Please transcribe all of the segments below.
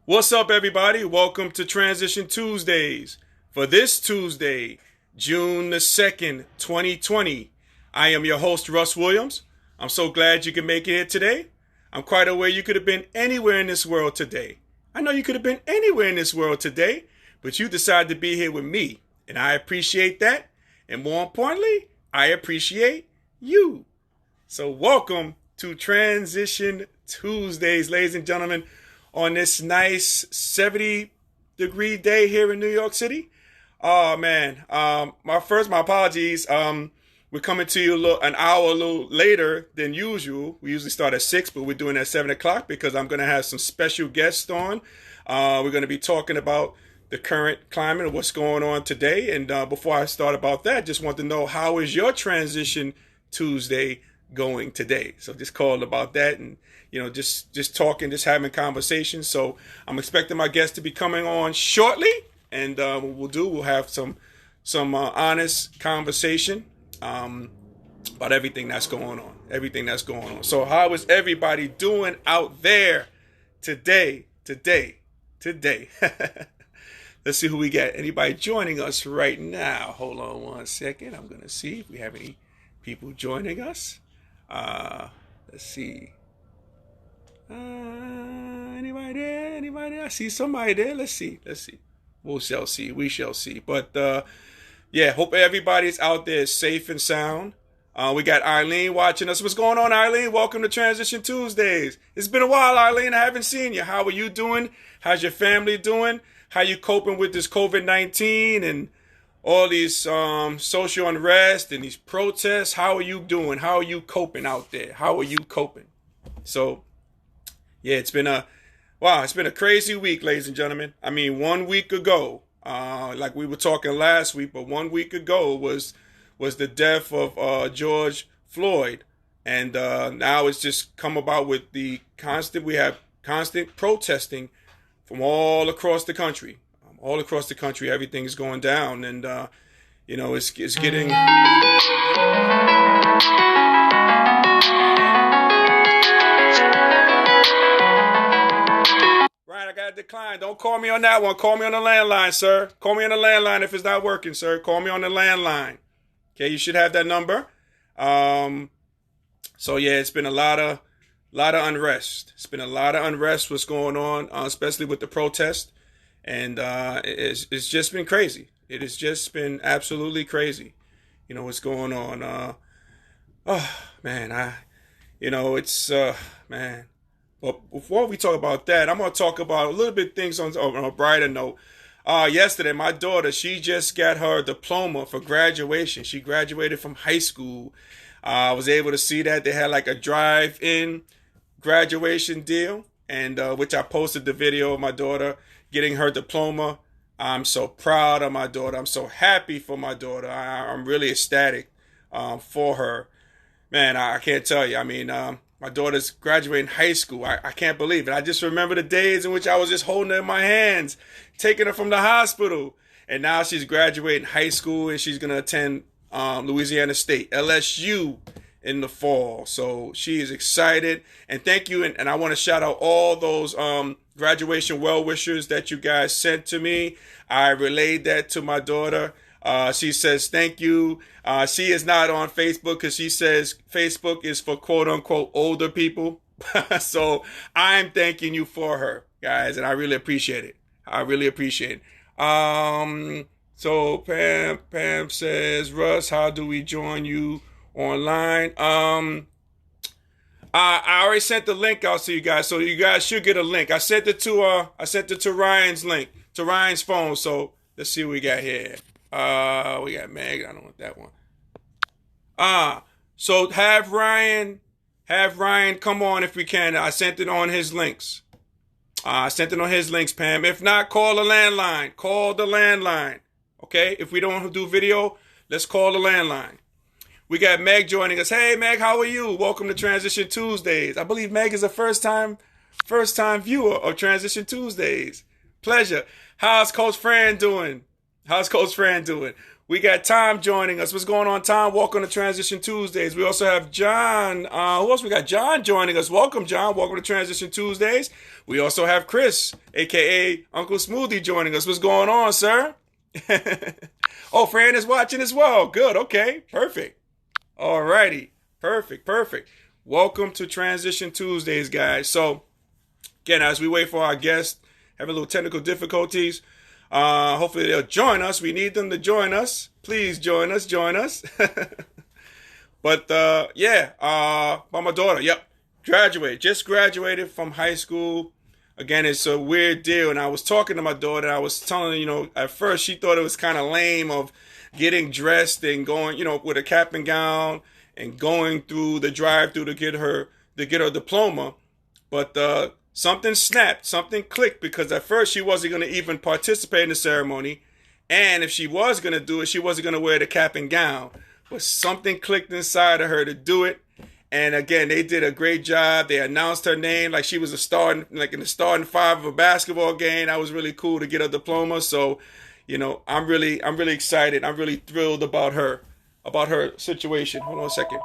What's up, everybody? Welcome to Transition Tuesdays. For this Tuesday, June the 2nd, 2020, I am your host, Russ Williams. I'm so glad you can make it here today. I'm quite aware you could have been anywhere in this world today. I know you could have been anywhere in this world today, but you decided to be here with me, and I appreciate that. And more importantly, I appreciate you. So welcome to Transition Tuesdays, ladies and gentlemen, on this nice 70-degree day here in New York City. Oh man, my apologies. We're coming to you an hour a little later than usual. We usually start at 6, but we're doing it at 7 o'clock because I'm going to have some special guests on. We're going to be talking about the current climate and what's going on today. And before I start about that, just want to know, how is your Transition Tuesday going today? So just called about that, and just talking, just having conversations. So I'm expecting my guests to be coming on shortly, and what we'll have some honest conversation about everything that's going on. So how is everybody doing out there today? Let's see who we got. Anybody joining us right now? Hold on one second. I'm gonna see if we have any people joining us. Let's see. Anybody there? I see somebody there. Let's see. We shall see. But yeah, hope everybody's out there safe and sound. We got Eileen watching us. What's going on, Eileen? Welcome to Transition Tuesdays. It's been a while, Eileen. I haven't seen you. How are you doing? How's your family doing? How you coping with this COVID-19 and all these social unrest and these protests? How are you doing? How are you coping out there? How are you coping? So, yeah, it's been a crazy week, ladies and gentlemen. I mean, 1 week ago, like we were talking last week, but 1 week ago was the death of George Floyd, and now it's just come about with we have constant protesting from all across the country. Everything's going down, and it's getting. Right, I got to decline. Don't call me on that one. Call me on the landline, sir. Call me on the landline if it's not working, sir. Call me on the landline. Okay, you should have that number. So yeah, it's been a lot of unrest. What's going on, especially with the protest, and it's just been crazy. It has just been absolutely crazy. What's going on. Oh man, it's man. But before we talk about that, I'm going to talk about a little bit things on a brighter note. Yesterday, my daughter, she just got her diploma for graduation. She graduated from high school. I was able to see that. They had like a drive-in graduation deal, and which I posted the video of my daughter getting her diploma. I'm so proud of my daughter. I'm so happy for my daughter. I'm really ecstatic for her. Man, I can't tell you. I mean, my daughter's graduating high school. I can't believe it. I just remember the days in which I was just holding her in my hands, taking her from the hospital. And now she's graduating high school, and she's going to attend Louisiana State, LSU, in the fall. So she is excited. And thank you. And I want to shout out all those graduation well-wishers that you guys sent to me. I relayed that to my daughter. She says thank you. She is not on Facebook because she says Facebook is for quote-unquote older people. So I'm thanking you for her, guys, and I really appreciate it. So Pam says, Russ, how do we join you online? I already sent the link out to you guys, so you guys should get a link. I sent it to Ryan's link, to Ryan's phone. So let's see what we got here. We got Meg. I don't want that one. So have Ryan come on if we can. I sent it on his links. Pam. If not, call the landline. Okay? If we don't do video, let's call the landline. We got Meg joining us. Hey, Meg, how are you? Welcome to Transition Tuesdays. I believe Meg is a first time viewer of Transition Tuesdays. Pleasure. How's Coach Fran doing? We got Tom joining us. What's going on, Tom? Welcome to Transition Tuesdays. We also have John. Who else? We got John joining us. Welcome, John. Welcome to Transition Tuesdays. We also have Chris, a.k.a. Uncle Smoothie, joining us. What's going on, sir? Oh, Fran is watching as well. Good. Okay. Perfect. All righty. Perfect. Welcome to Transition Tuesdays, guys. So, again, as we wait for our guests, having a little technical difficulties, hopefully they'll join us. We need them to join us. Please join us. But, by my daughter. Yep. Just graduated from high school. Again, it's a weird deal. And I was talking to my daughter. I was telling her, at first she thought it was kind of lame of getting dressed and going, with a cap and gown and going through the drive-thru to get her diploma. But something snapped, something clicked, because at first she wasn't going to even participate in the ceremony. And if she was going to do it, she wasn't going to wear the cap and gown. But something clicked inside of her to do it. And again, they did a great job. They announced her name like she was in the starting five of a basketball game. That was really cool to get a diploma. So, I'm really excited. I'm really thrilled about her situation. Hold on a second.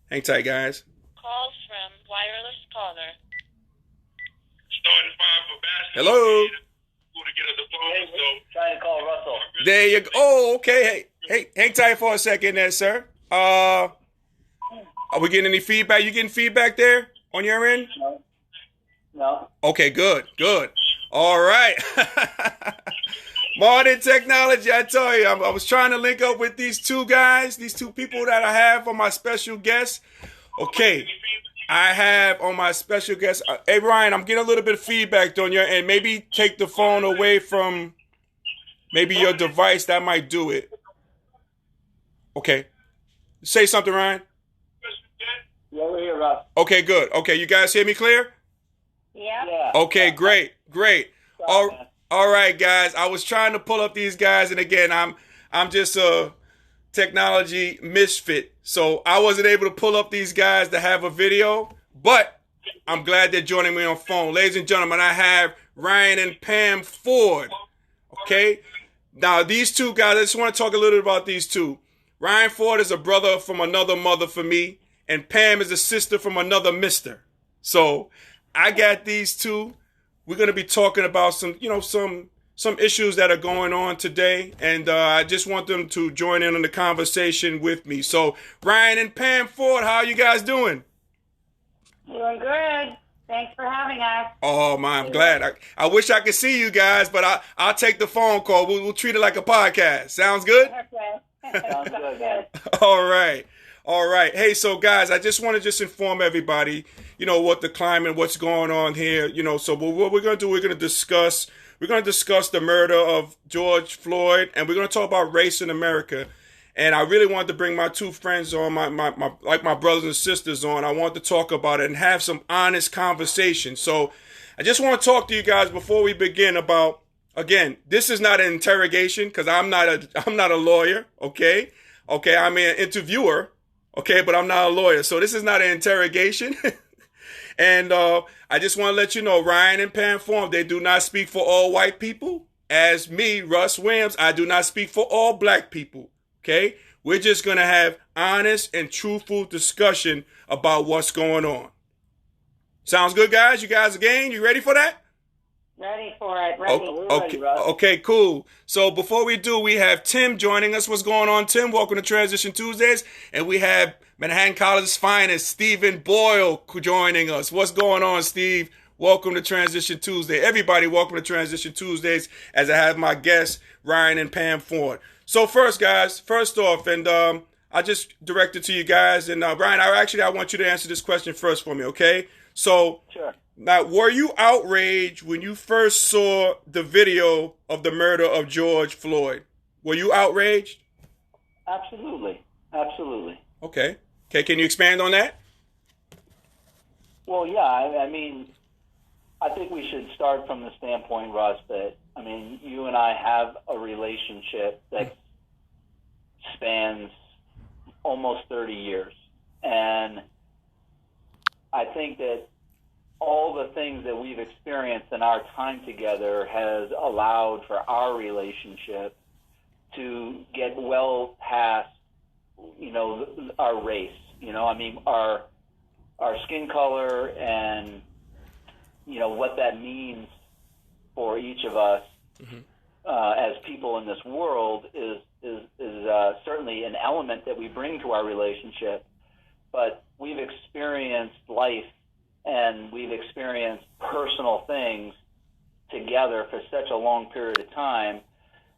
Hang tight, guys. Calls from wireless caller. Starting five for basketball. Hello. To get a diploma, so Trying to call Russell. There you go. Oh, okay. Hey, hang tight for a second there, sir. Are we getting any feedback? You getting feedback there on your end? No. Okay, good. All right. Modern technology, I tell you, I was trying to link up with these two guys, these two people that I have on my special guest. Okay, I have on my special guest. Hey, Ryan, I'm getting a little bit of feedback on your end. Maybe take the phone away from maybe your device. That might do it. Okay. Say something, Ryan. Yeah, we're here, Russ. Okay, good. Okay, you guys hear me clear? Yeah. Okay, great. All right, guys. I was trying to pull up these guys, and again, I'm just a technology misfit, so I wasn't able to pull up these guys to have a video. But I'm glad they're joining me on phone, ladies and gentlemen. I have Ryan and Pam Ford. Okay, now these two guys. I just want to talk a little bit about these two. Ryan Ford is a brother from another mother for me, and Pam is a sister from another mister. So I got these two. We're going to be talking about some issues that are going on today, and I just want them to join in on the conversation with me. So, Ryan and Pam Ford, how are you guys doing? Doing good. Thanks for having us. Oh, man, I'm glad. I wish I could see you guys, but I'll take the phone call. We'll treat it like a podcast. Sounds good? Okay. Sounds good. All right. Hey, so guys, I just want to inform everybody, what the climate, what's going on here, so what we're going to do, we're going to discuss the murder of George Floyd, and we're going to talk about race in America. And I really wanted to bring my two friends on, my brothers and sisters on. I want to talk about it and have some honest conversation. So I just want to talk to you guys before we begin about, again, this is not an interrogation, because I'm not a lawyer, okay? Okay, I'm an interviewer. Okay, but I'm not a lawyer, so this is not an interrogation. And I just want to let you know, Ryan and Pam Ford, they do not speak for all white people. As me, Russ Williams, I do not speak for all black people. Okay? We're just going to have honest and truthful discussion about what's going on. Sounds good, guys? You guys again? You ready for that? Ready for it. Ready. Okay, cool. So before we do, we have Tim joining us. What's going on, Tim? Welcome to Transition Tuesdays. And we have Manhattan College's finest, Stephen Boyle, joining us. What's going on, Steve? Welcome to Transition Tuesday. Everybody, welcome to Transition Tuesdays, as I have my guests, Ryan and Pam Ford. So first off, and I just directed to you guys. And Ryan, I want you to answer this question first for me, okay? So. Sure. Now, were you outraged when you first saw the video of the murder of George Floyd? Were you outraged? Absolutely. Okay, can you expand on that? Well, yeah, I mean, I think we should start from the standpoint, Russ, that, you and I have a relationship that spans almost 30 years. And I think that all the things that we've experienced in our time together has allowed for our relationship to get well past, our race. I mean, our skin color and, what that means for each of us as people in this world is certainly an element that we bring to our relationship. But we've experienced life and we've experienced personal things together for such a long period of time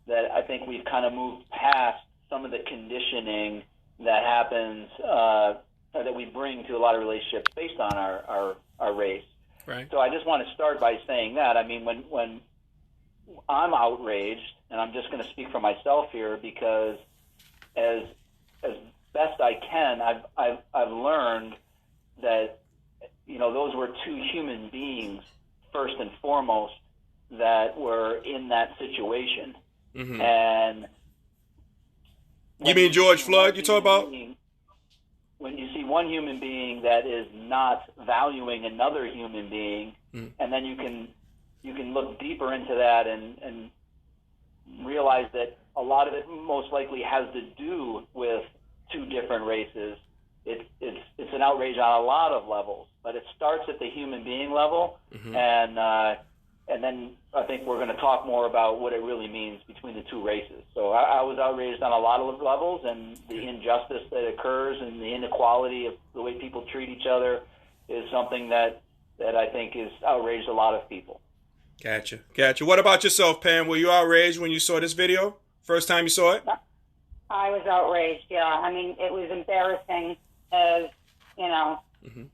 that I think we've kind of moved past some of the conditioning that happens that we bring to a lot of relationships based on our race. Right. So I just want to start by saying that. I mean, when I'm outraged, and I'm just going to speak for myself here, because as best I can, I've learned that those were two human beings first and foremost that were in that situation. Mm-hmm. And you mean George Floyd? You talk about when you see one human being that is not valuing another human being, and then you can look deeper into that and realize that a lot of it most likely has to do with two different races. It's an outrage on a lot of levels, but it starts at the human being level, and then I think we're going to talk more about what it really means between the two races. So I was outraged on a lot of levels, and the injustice that occurs and the inequality of the way people treat each other is something that I think is outraged a lot of people. Gotcha. What about yourself, Pam? Were you outraged when you saw this video? First time you saw it? I was outraged, yeah. I mean, it was embarrassing as, it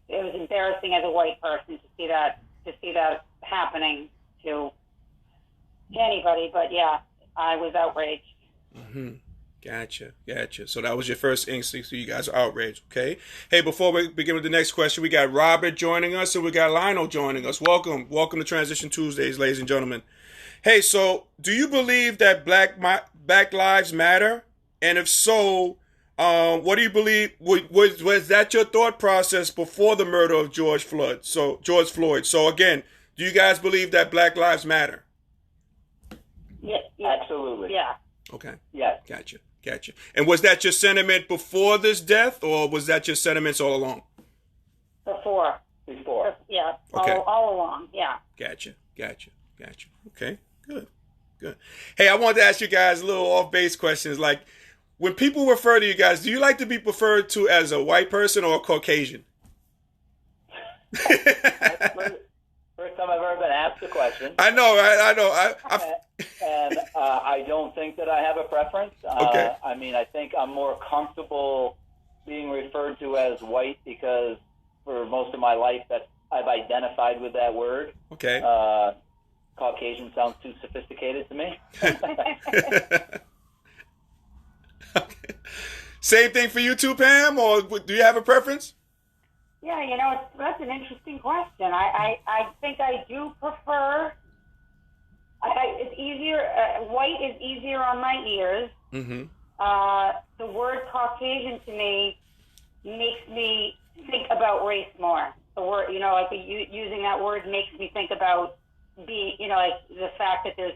was embarrassing as a white person to see that happening to anybody. But, yeah, I was outraged. Mm-hmm. Gotcha. So that was your first instinct, so you guys are outraged, okay? Hey, before we begin with the next question, we got Robert joining us and we got Lionel joining us. Welcome to Transition Tuesdays, ladies and gentlemen. Hey, so do you believe that Black Lives Matter? And if so, what do you believe? Was that your thought process before the murder of George Floyd? So again, do you guys believe that Black Lives Matter? Yeah. Absolutely. Yeah. Okay. Yeah. Gotcha. And was that your sentiment before this death, or was that your sentiments all along? Before. Yeah. Okay. All along. Yeah. Gotcha. Okay. Good. Hey, I wanted to ask you guys a little off-base questions. Like, when people refer to you guys, do you like to be referred to as a white person or a Caucasian? First time I've ever been asked the question. I know. And I don't think that I have a preference. Okay. I mean, I think I'm more comfortable being referred to as white because for most of my life I've identified with that word. Okay. Caucasian sounds too sophisticated to me. Okay. Same thing for you too, Pam, or do you have a preference? Yeah, that's an interesting question. I think I do prefer. It's easier. White is easier on my ears. Mm-hmm. The word Caucasian to me makes me think about race more. The word, using that word makes me think about like the fact that there's,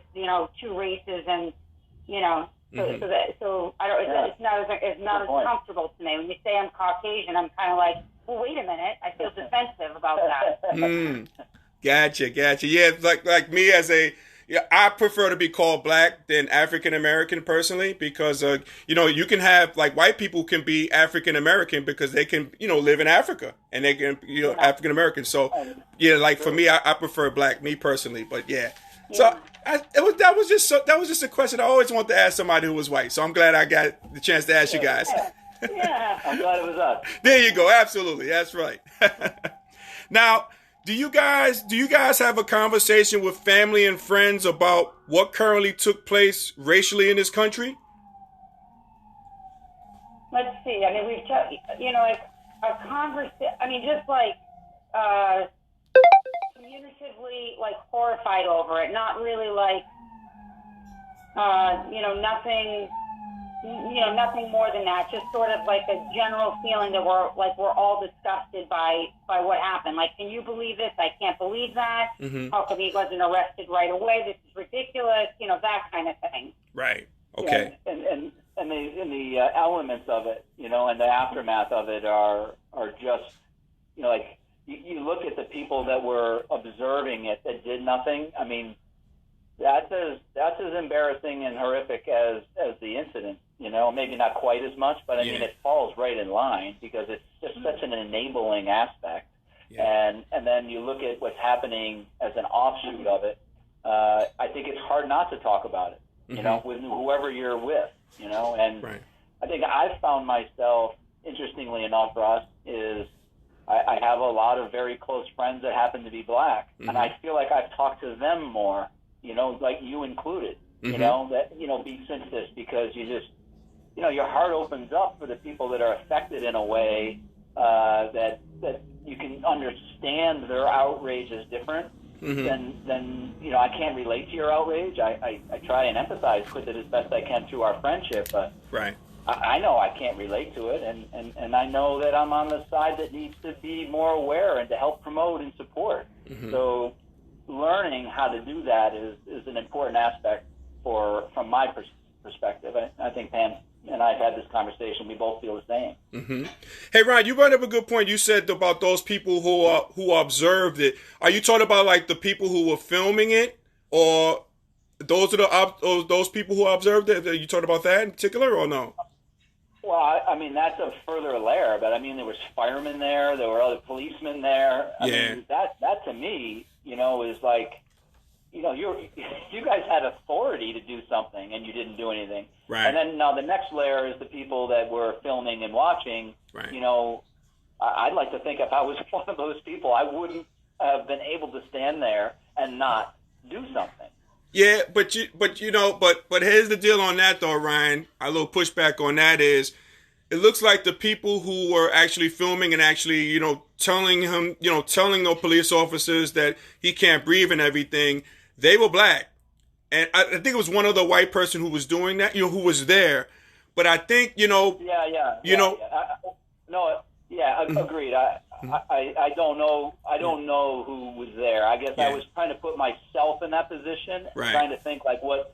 two races and, so I don't. It's not as comfortable to me when you say I'm Caucasian. I'm kind of like, well, wait a minute. I feel defensive about that. Gotcha. Yeah, like me I prefer to be called black than African American personally, because you can have, like, white people can be African American because they can live in Africa and they can African American. So like for me, I prefer black, me personally. But yeah. So that was just a question I always wanted to ask somebody who was white. So I'm glad I got the chance to ask you guys. Yeah, I'm glad it was us. There you go. Absolutely, that's right. Now, do you guys have a conversation with family and friends about what currently took place racially in this country? Let's see. I mean, we've talked, like a conversation. I mean, just like communicatively, like horrified over it. Not really like, nothing more than that. Just sort of like a general feeling that we're all disgusted by what happened. Like, can you believe this? I can't believe that. Mm-hmm. How come he wasn't arrested right away? This is ridiculous. That kind of thing. Right. Okay. And the elements of it, and the aftermath of it are just, like you look at the people that were observing it that did nothing. I mean, that's as embarrassing and horrific as the incident. Maybe not quite as much, but I mean, it falls right in line because it's just such an enabling aspect. Yeah. And then you look at what's happening as an offshoot of it. I think it's hard not to talk about it, with whoever you're with, and right. I think I've found myself, interestingly enough, Ross, is I have a lot of very close friends that happen to be black, and I feel like I've talked to them more, like you included, since this, because you just, your heart opens up for the people that are affected in a way that you can understand their outrage is different. Then I can't relate to your outrage. I try and empathize with it as best I can through our friendship, but right. I know I can't relate to it, and I know that I'm on the side that needs to be more aware and to help promote and support. So learning how to do that is an important aspect from my perspective. I think Pam and I've had this conversation. We both feel the same. Hey, Ryan, you brought up a good point. You said about those people who observed it. Are you talking about like the people who were filming it, or those are those people who observed it? Are you talking about that in particular, or no? Well, I mean, that's a further layer, but I mean, there was firemen there were other policemen there. I mean, that to me, is like, you guys had authority to do something and you didn't do anything. Right. And then now the next layer is the people that were filming and watching. Right. I'd like to think if I was one of those people, I wouldn't have been able to stand there and not do something. Yeah, but here's the deal on that though, Ryan. A little pushback on that is, it looks like the people who were actually filming and actually, telling the police officers that he can't breathe and everything, they were black. And I think it was one other white person who was doing that, who was there. But I think, agreed. I don't know. I don't know who was there. I guess I was trying to put myself in that position, right. Trying to think like what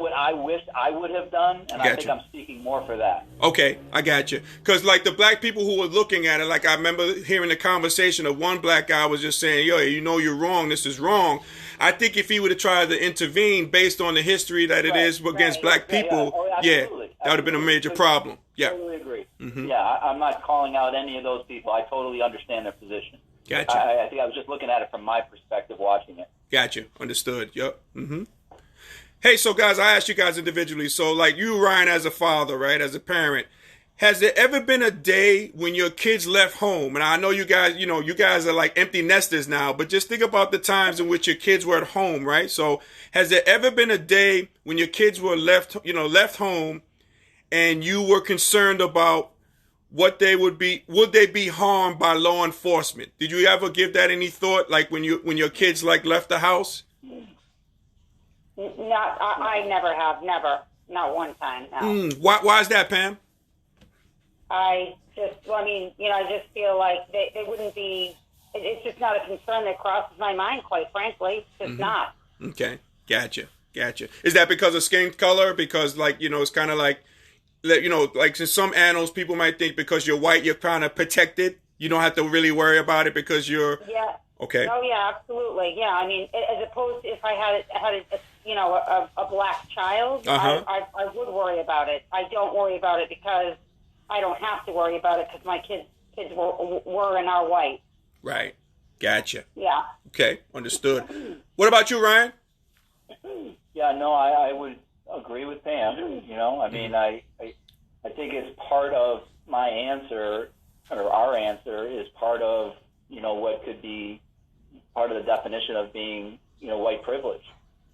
would I wish I would have done, and I think I'm speaking more for that. Okay, I got you. Because like the black people who were looking at it, like I remember hearing the conversation of one black guy was just saying, "Yo, you're wrong. This is wrong." I think if he would have tried to intervene based on the history that it is against black people, that would have been a major problem. Yeah, totally agree. Yeah, I'm not calling out any of those people. I totally understand their position. Gotcha. I think I was just looking at it from my perspective, watching it. Gotcha. Understood. Yep. Hey, so guys, I asked you guys individually. So, like you, Ryan, as a father, right, as a parent, has there ever been a day when your kids left home? And I know you guys are like empty nesters now, but just think about the times in which your kids were at home, right? So, has there ever been a day when your kids were left home, and you were concerned about would they be harmed by law enforcement? Did you ever give that any thought, like when your kids like left the house? I never have, not one time. No. Why is that, Pam? I just feel like they wouldn't be. It's just not a concern that crosses my mind, quite frankly. It's just not. Okay, gotcha. Is that because of skin color? Because it's kind of like in some animals, people might think because you're white, you're kind of protected. You don't have to really worry about it because you're. Yeah. Okay. Oh yeah, absolutely. Yeah, I mean, as opposed to if I had a black child, I would worry about it. I don't worry about it because I don't have to worry about it because my kids were and are white. Right. Gotcha. Yeah. Okay. Understood. What about you, Ryan? Yeah. No, I would agree with Pam. I mean, I think it's part of my answer, or our answer is part of what could be part of the definition of being white privilege.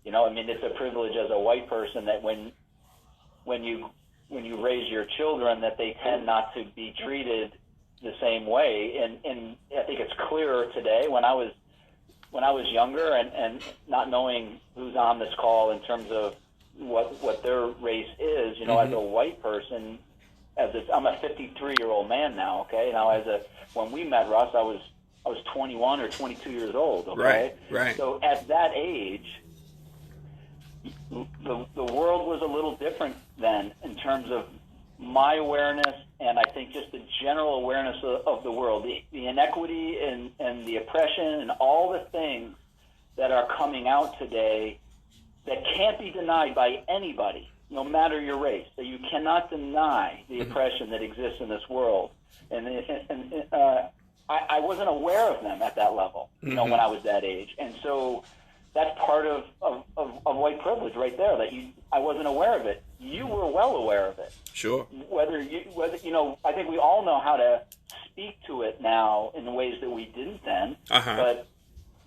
I mean, it's a privilege as a white person that when you raise your children that they tend not to be treated the same way. And I think it's clearer today when I was younger and not knowing who's on this call in terms of what their race is. As a white person, I'm a 53-year-old man now. Okay, now when we met, Russ, I was 21 or 22 years old. Okay, right. So at that age, the world was a little different then in terms of my awareness, and I think just the general awareness of the world, the inequity and the oppression and all the things that are coming out today that can't be denied by anybody, no matter your race. That you cannot deny the oppression that exists in this world, and I wasn't aware of them at that level, when I was that age, and so that's part of white privilege right there. That I wasn't aware of it. You were well aware of it. Sure. Whether I think we all know how to speak to it now in ways that we didn't then. But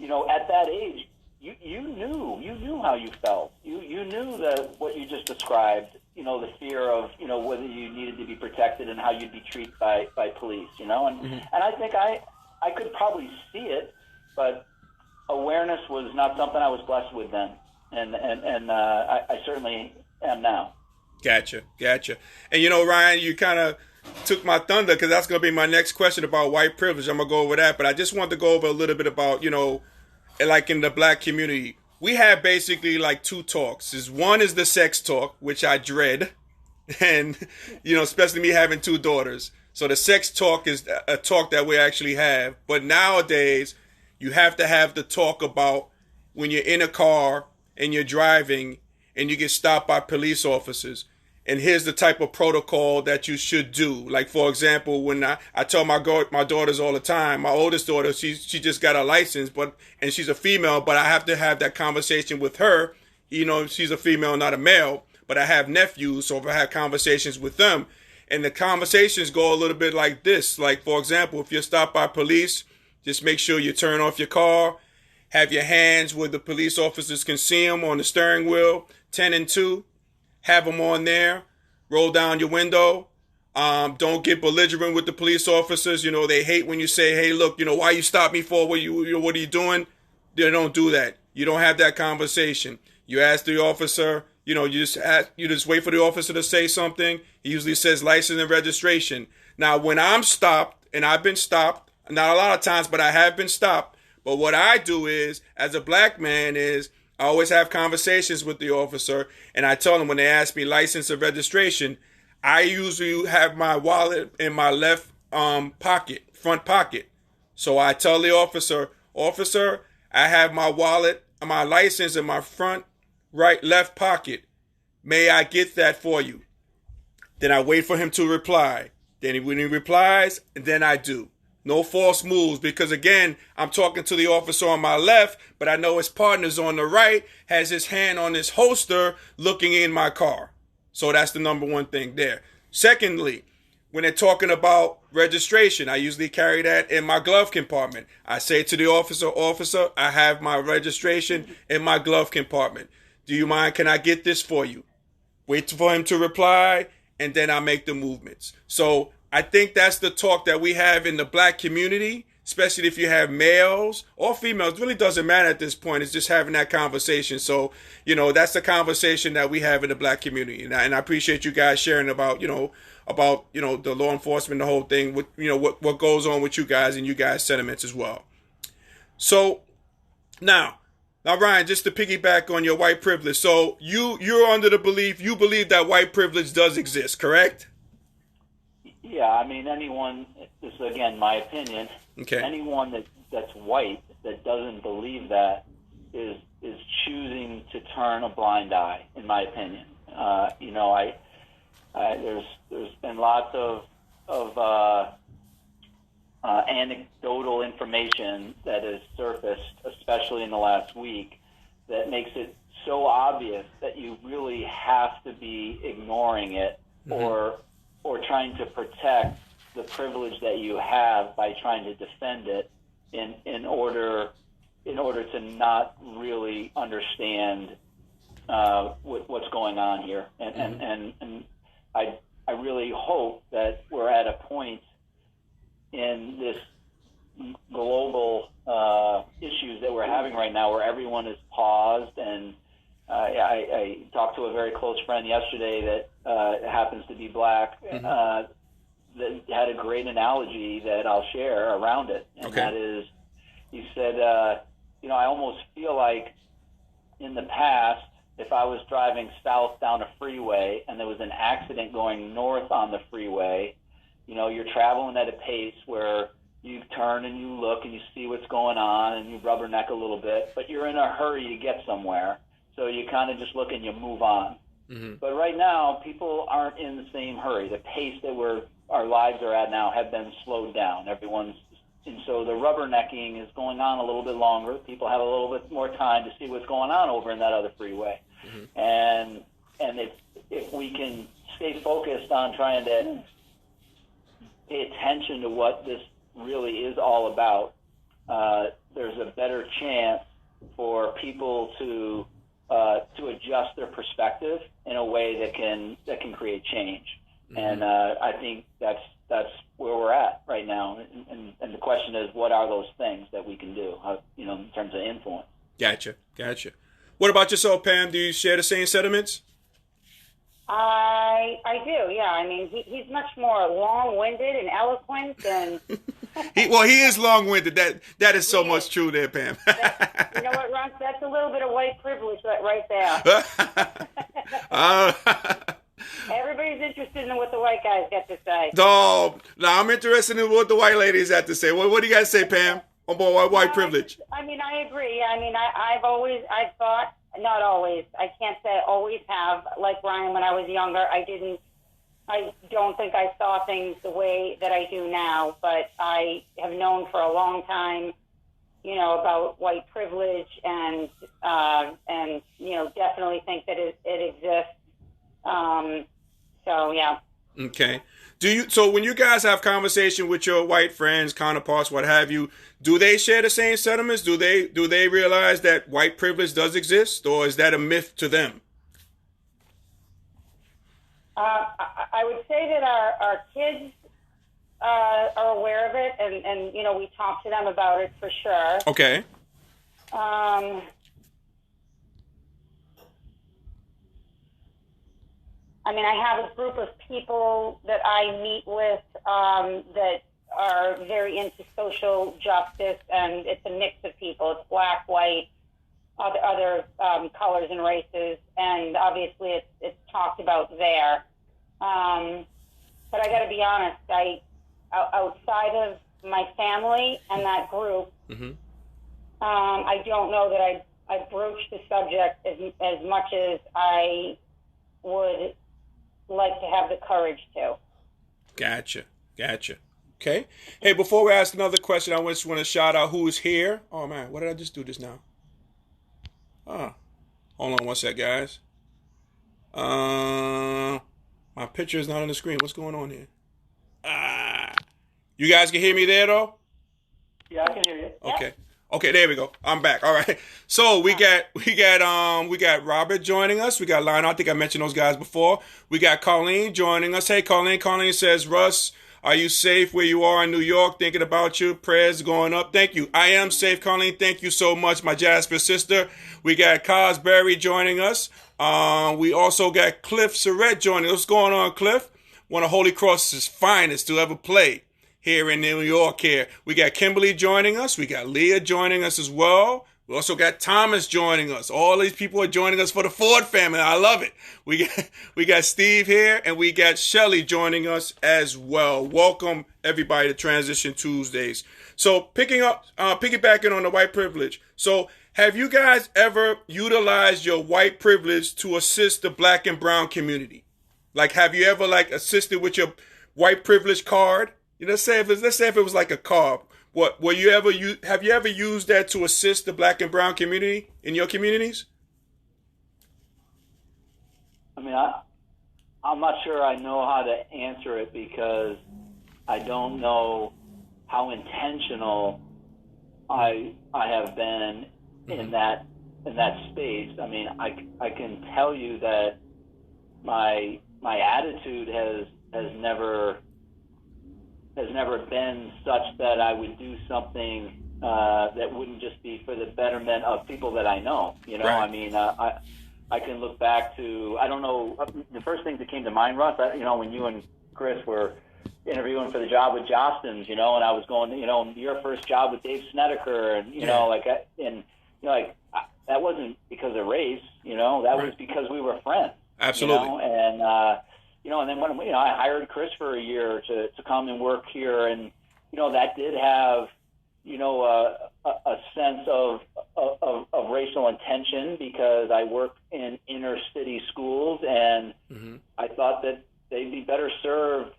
at that age, you knew how you felt. You knew that what you just described. The fear of whether you needed to be protected and how you'd be treated by police. And I think I could probably see it, but awareness was not something I was blessed with then, and I certainly am now. Gotcha. And Ryan, you kind of took my thunder, because that's going to be my next question about white privilege. I'm going to go over that, but I just wanted to go over a little bit about, like in the black community, we have basically like two talks. One is the sex talk, which I dread, and, especially me having two daughters. So the sex talk is a talk that we actually have, but nowadays you have to have the talk about when you're in a car and you're driving and you get stopped by police officers. And here's the type of protocol that you should do. Like, for example, when I tell my daughters all the time, my oldest daughter, she just got a license, and she's a female, but I have to have that conversation with her. She's a female, not a male, but I have nephews, so if I have conversations with them, and the conversations go a little bit like this. Like, for example, if you're stopped by police, just make sure you turn off your car, have your hands where the police officers can see them on the steering wheel, 10 and 2. Have them on there, roll down your window. Don't get belligerent with the police officers. They hate when you say, hey, look, why you stop me for? What are you doing? They don't do that. You don't have that conversation. You ask the officer, you just wait for the officer to say something. He usually says license and registration. Now, when I'm stopped, and I've been stopped, not a lot of times, but I have been stopped. But what I do is, as a black man, is I always have conversations with the officer, and I tell them when they ask me license or registration, I usually have my wallet in my left front pocket. So I tell the officer, I have my wallet, my license in my front left pocket. May I get that for you? Then I wait for him to reply. Then when he replies, then I do. No false moves, because again, I'm talking to the officer on my left, but I know his partner's on the right, has his hand on his holster looking in my car. So that's the number one thing there. Secondly, when they're talking about registration, I usually carry that in my glove compartment. I say to the officer, I have my registration in my glove compartment. Do you mind? Can I get this for you? Wait for him to reply, and then I make the movements. So I think that's the talk that we have in the black community, especially if you have males or females. It really doesn't matter at this point. It's just having that conversation. So, that's the conversation that we have in the black community. And I appreciate you guys sharing about the law enforcement, the whole thing, with, what goes on with you guys and you guys' sentiments as well. So now, Ryan, just to piggyback on your white privilege. So you're under the belief, you believe that white privilege does exist, correct? Yeah, I mean, anyone, this is again my opinion, okay. Anyone that's white that doesn't believe that is choosing to turn a blind eye, in my opinion. There's been lots of anecdotal information that has surfaced, especially in the last week, that makes it so obvious that you really have to be ignoring it, or trying to protect the privilege that you have by trying to defend it in order to not really understand what's going on here. And I really hope that we're at a point in this global issues that we're having right now where everyone is paused. And I talked to a very close friend yesterday that happens to be black, that had a great analogy that I'll share around it. And that is, he said, I almost feel like in the past, if I was driving south down a freeway and there was an accident going north on the freeway, you know, you're traveling at a pace where you turn and you look and you see what's going on and you rubberneck a little bit, but you're in a hurry to get somewhere. So you kind of just look and you move on. Mm-hmm. But right now, people aren't in the same hurry. The pace that our lives are at now have been slowed down. And so the rubbernecking is going on a little bit longer. People have a little bit more time to see what's going on over in that other freeway. Mm-hmm. And if we can stay focused on trying to pay attention to what this really is all about, there's a better chance for people to adjust their perspective in a way that can create change. Mm-hmm. And I think that's where we're at right now. And the question is, what are those things that we can do, in terms of influence? Gotcha. What about yourself, Pam? Do you share the same sentiments? I do, yeah. I mean, he's much more long-winded and eloquent than... he is long-winded. That is so much true there, Pam. You know what, Ron? That's a little bit of white privilege right there. Everybody's interested in what the white guys got to say. No, I'm interested in what the white ladies have to say. What do you guys say, Pam? About white privilege? I mean, I agree. I mean, I've thought, not always, I can't say I always have, like Ryan when I was younger, I don't think I saw things the way that I do now, but I have known for a long time, about white privilege and definitely think that it exists. So yeah. Okay. So when you guys have conversation with your white friends, counterparts, what have you, do they share the same sentiments? Do they realize that white privilege does exist, or is that a myth to them? I would say that our kids are aware of it, and we talk to them about it for sure. Okay. I mean, I have a group of people that I meet with that are very into social justice, and it's a mix of people. It's black, white, other colors and races, and obviously it's talked about there. But I got to be honest, outside of my family and that group, mm-hmm. I don't know that I broached the subject as much as I would like to have the courage to. Gotcha. Okay. Hey, before we ask another question, I just want to shout out who's here. Oh, man, what did I just do just now? Hold on one sec, guys. My picture is not on the screen. What's going on here? You guys can hear me there, though? Yeah, I can hear you. Okay. Okay, there we go. I'm back. All right. So we got Robert joining us. We got Lionel. I think I mentioned those guys before. We got Colleen joining us. Hey, Colleen. Colleen says, Russ, are you safe where you are in New York? Thinking about you. Prayers going up. Thank you. I am safe, Colleen. Thank you so much, my Jasper sister. We got Cosberry joining us. We also got Cliff Surrett joining us. What's going on, Cliff? One of Holy Cross's finest to ever play here in New York here. We got Kimberly joining us. We got Leah joining us as well. We also got Thomas joining us. All these people are joining us for the Ford family. I love it. We got Steve here, and we got Shelly joining us as well. Welcome everybody to Transition Tuesdays. So piggybacking on the white privilege. So have you guys ever utilized your white privilege to assist the black and brown community? Like, have you ever assisted with your white privilege card? Let's say if it was like a card. Have you ever used that to assist the black and brown community in your communities? I mean, I'm not sure I know how to answer it because I don't know how intentional I have been in that space. I mean, I can tell you that my attitude has never been such that I would do something that wouldn't just be for the betterment of people that I know. Right. I mean, I can look back to, I don't know, the first thing that came to mind, Russ, when you and Chris were interviewing for the job with Jostens, and I was going, your first job with Dave Snedeker, and, that wasn't because of race, that was because we were friends. Absolutely. And and then when I hired Chris for a year to come and work here, and that did have a sense of racial intention, because I work in inner city schools, and I thought that they'd be better served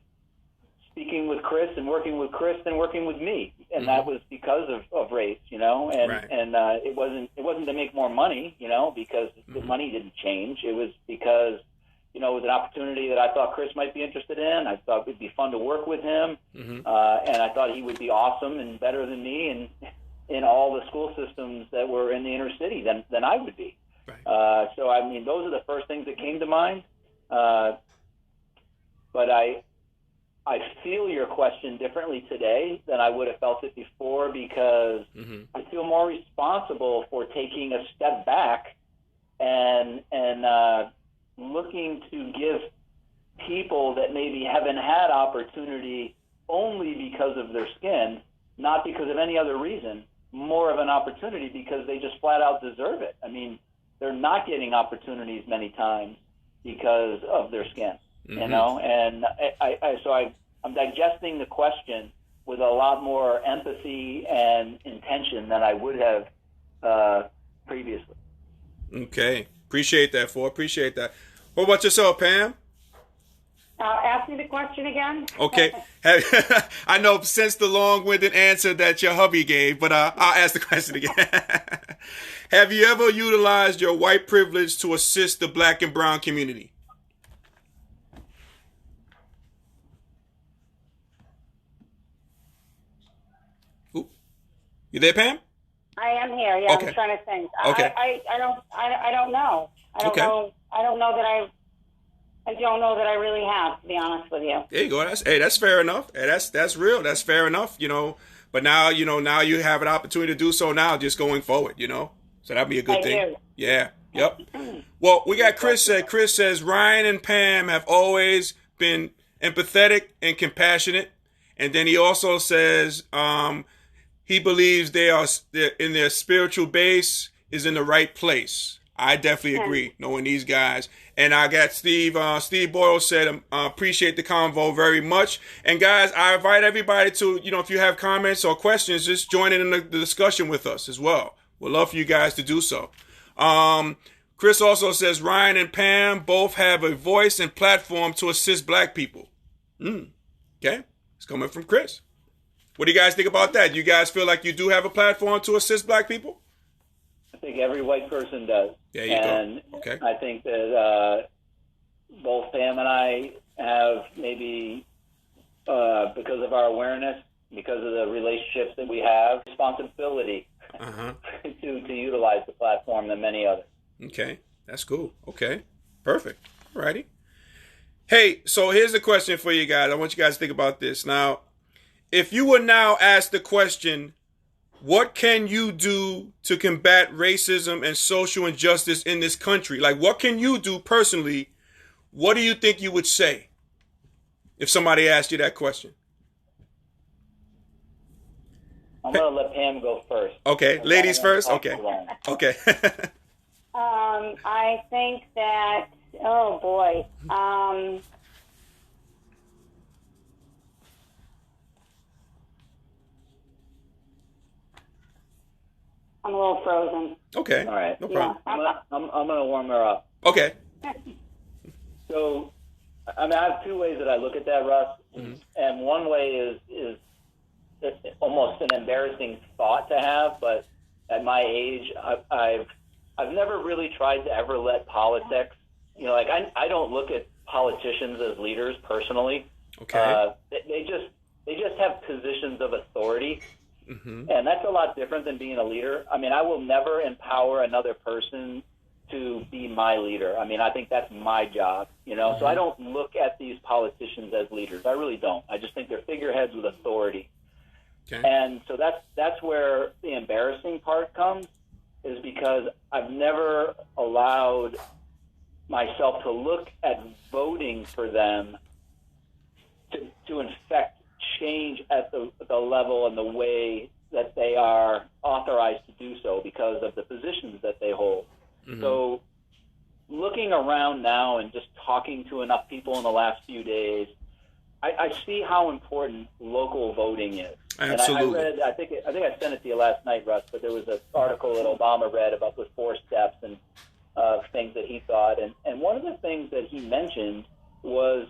speaking with Chris and working with Chris than working with me, and that was because of race, and it wasn't to make more money, because the money didn't change. It was because it was an opportunity that I thought Chris might be interested in. I thought it'd be fun to work with him, and I thought he would be awesome and better than me and in all the school systems that were in the inner city than I would be. Right. So I mean, those are the first things that came to mind. But I feel your question differently today than I would have felt it before, because I feel more responsible for taking a step back and looking to give people that maybe haven't had opportunity only because of their skin, not because of any other reason, more of an opportunity because they just flat out deserve it. I mean, they're not getting opportunities many times because of their skin, and I'm digesting the question with a lot more empathy and intention than I would have previously. Okay. Appreciate that, Ford. Appreciate that. What about yourself, Pam? Ask me the question again. Okay. I know since the long-winded answer that your hubby gave, but I'll ask the question again. Have you ever utilized your white privilege to assist the black and brown community? Ooh. You there, Pam? I am here. Yeah, okay. I'm trying to think. Okay. I don't know. I don't know. I don't know that I really have, to be honest with you. There you go. That's fair enough. Hey, that's real. That's fair enough. But now now you have an opportunity to do so now, just going forward. So that'd be a good thing. Do. Yeah. Yep. Well, we got Chris said. Chris says Ryan and Pam have always been empathetic and compassionate, and then he also says he believes they're in their spiritual base is in the right place. I definitely agree, knowing these guys. And I got Steve. Steve Boyle said, appreciate the convo very much. And guys, I invite everybody to, if you have comments or questions, just join in the discussion with us as well. We'd love for you guys to do so. Chris also says, Ryan and Pam both have a voice and platform to assist black people. Okay. It's coming from Chris. What do you guys think about that? You guys feel like you do have a platform to assist black people? I think every white person does. There you go. Okay. I think that both Pam and I have maybe, because of our awareness, because of the relationships that we have, responsibility to utilize the platform than many others. Okay. That's cool. Okay. Perfect. All righty. Hey, so here's the question for you guys. I want you guys to think about this. Now, if you were now asked the question, what can you do to combat racism and social injustice in this country? Like, what can you do personally? What do you think you would say if somebody asked you that question? I'm going to let Pam go first. Okay. Ladies first? Okay. Okay. I think that, oh boy. I'm a little frozen. Okay. All right. No problem. Yeah. I'm going to warm her up. Okay. So, I mean, I have two ways that I look at that, Russ. And one way is almost an embarrassing thought to have, but at my age, I've never really tried to ever let politics, I don't look at politicians as leaders personally. Okay. They just have positions of authority. And that's a lot different than being a leader. I mean, I will never empower another person to be my leader. I mean, I think that's my job, So I don't look at these politicians as leaders. I really don't. I just think they're figureheads with authority. Okay. And so that's where the embarrassing part comes, is because I've never allowed myself to look at voting for them to infect change at the level and the way that they are authorized to do so because of the positions that they hold. Mm-hmm. So looking around now and just talking to enough people in the last few days, I see how important local voting is. Absolutely. And I think I sent it to you last night, Russ, but there was an article that Obama read about the 4 steps and things that he thought. And one of the things that he mentioned was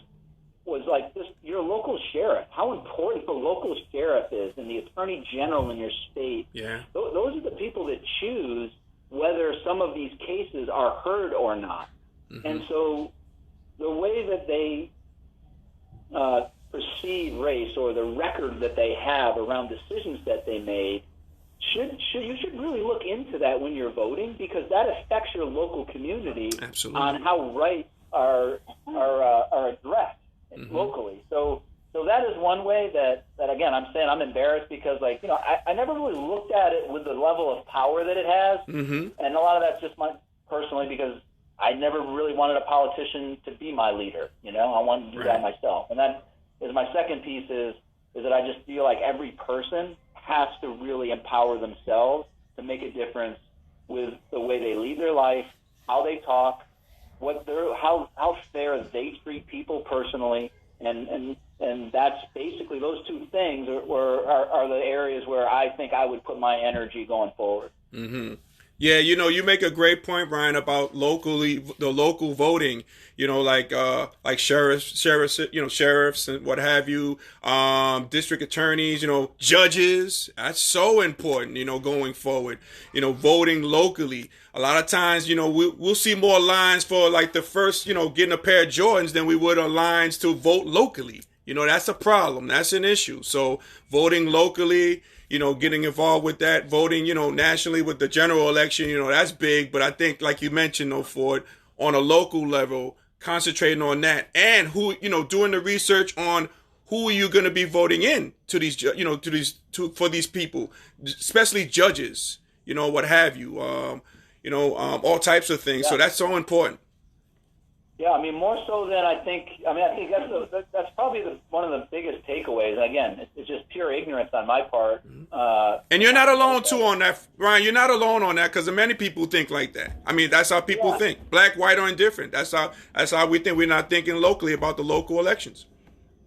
like this, your local sheriff, how important the local sheriff is, and the attorney general in your state. Yeah. Those are the people that choose whether some of these cases are heard or not. Mm-hmm. And so the way that they perceive race, or the record that they have around decisions that they made, you should really look into that when you're voting, because that affects your local community. Absolutely. On how rights are addressed mm-hmm. locally. So that is one way that again, I'm saying I'm embarrassed because, like, I never really looked at it with the level of power that it has. Mm-hmm. And a lot of that's just personally because I never really wanted a politician to be my leader. I wanted to do that myself. And that is my second piece is that I just feel like every person has to really empower themselves to make a difference with the way they lead their life, how they talk, how fair they treat people personally, and that's basically those 2 things are the areas where I think I would put my energy going forward. Mm-hmm. Yeah, you make a great point, Ryan, about the local voting. Like sheriffs, sheriffs and what have you, district attorneys, judges. That's so important, going forward. Voting locally. A lot of times, we'll see more lines for like the first, getting a pair of Jordans than we would on lines to vote locally. That's a problem. That's an issue. So voting locally, getting involved with that, voting, nationally with the general election, that's big. But I think, like you mentioned, Ford, on a local level, concentrating on that, and who, doing the research on who are you going to be voting in to these, for these people, especially judges, what have you, all types of things. Yeah. So that's so important. Yeah, I mean, more so than I think that's probably one of the biggest takeaways. And again, it's just pure ignorance on my part. And you're not alone, too, on that, Ryan. You're not alone on that, because many people think like that. I mean, that's how people think. Black, white, or indifferent. That's how we think. We're not thinking locally about the local elections.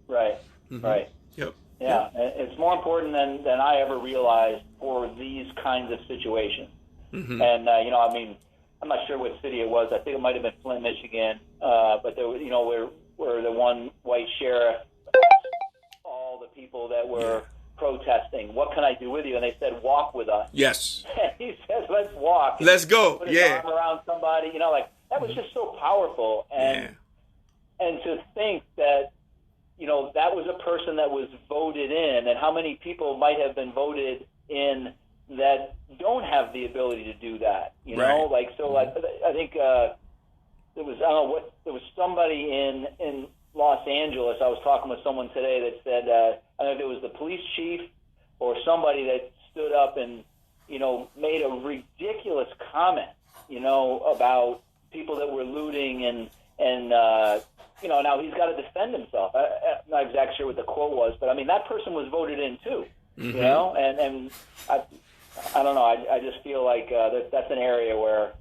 Right, mm-hmm. Right. Yep. Yeah, it's more important than I ever realized for these kinds of situations. Mm-hmm. And, I'm not sure what city it was. I think it might have been Flint, Michigan. But there was, where the one white sheriff asked all the people that were protesting, "What can I do with you?" And they said, "Walk with us." Yes. And he says, "Let's walk." Let's go. Put his arm around somebody. That was just so powerful. And to think that, that was a person that was voted in, and how many people might have been voted in that don't have the ability to do that, right. I think there was somebody in Los Angeles. I was talking with someone today that said, I don't know if it was the police chief or somebody that stood up and, made a ridiculous comment, about people that were looting and now he's got to defend himself. I'm not exactly sure what the quote was, but I mean, that person was voted in too, mm-hmm. and I don't know. I just feel like that's an area where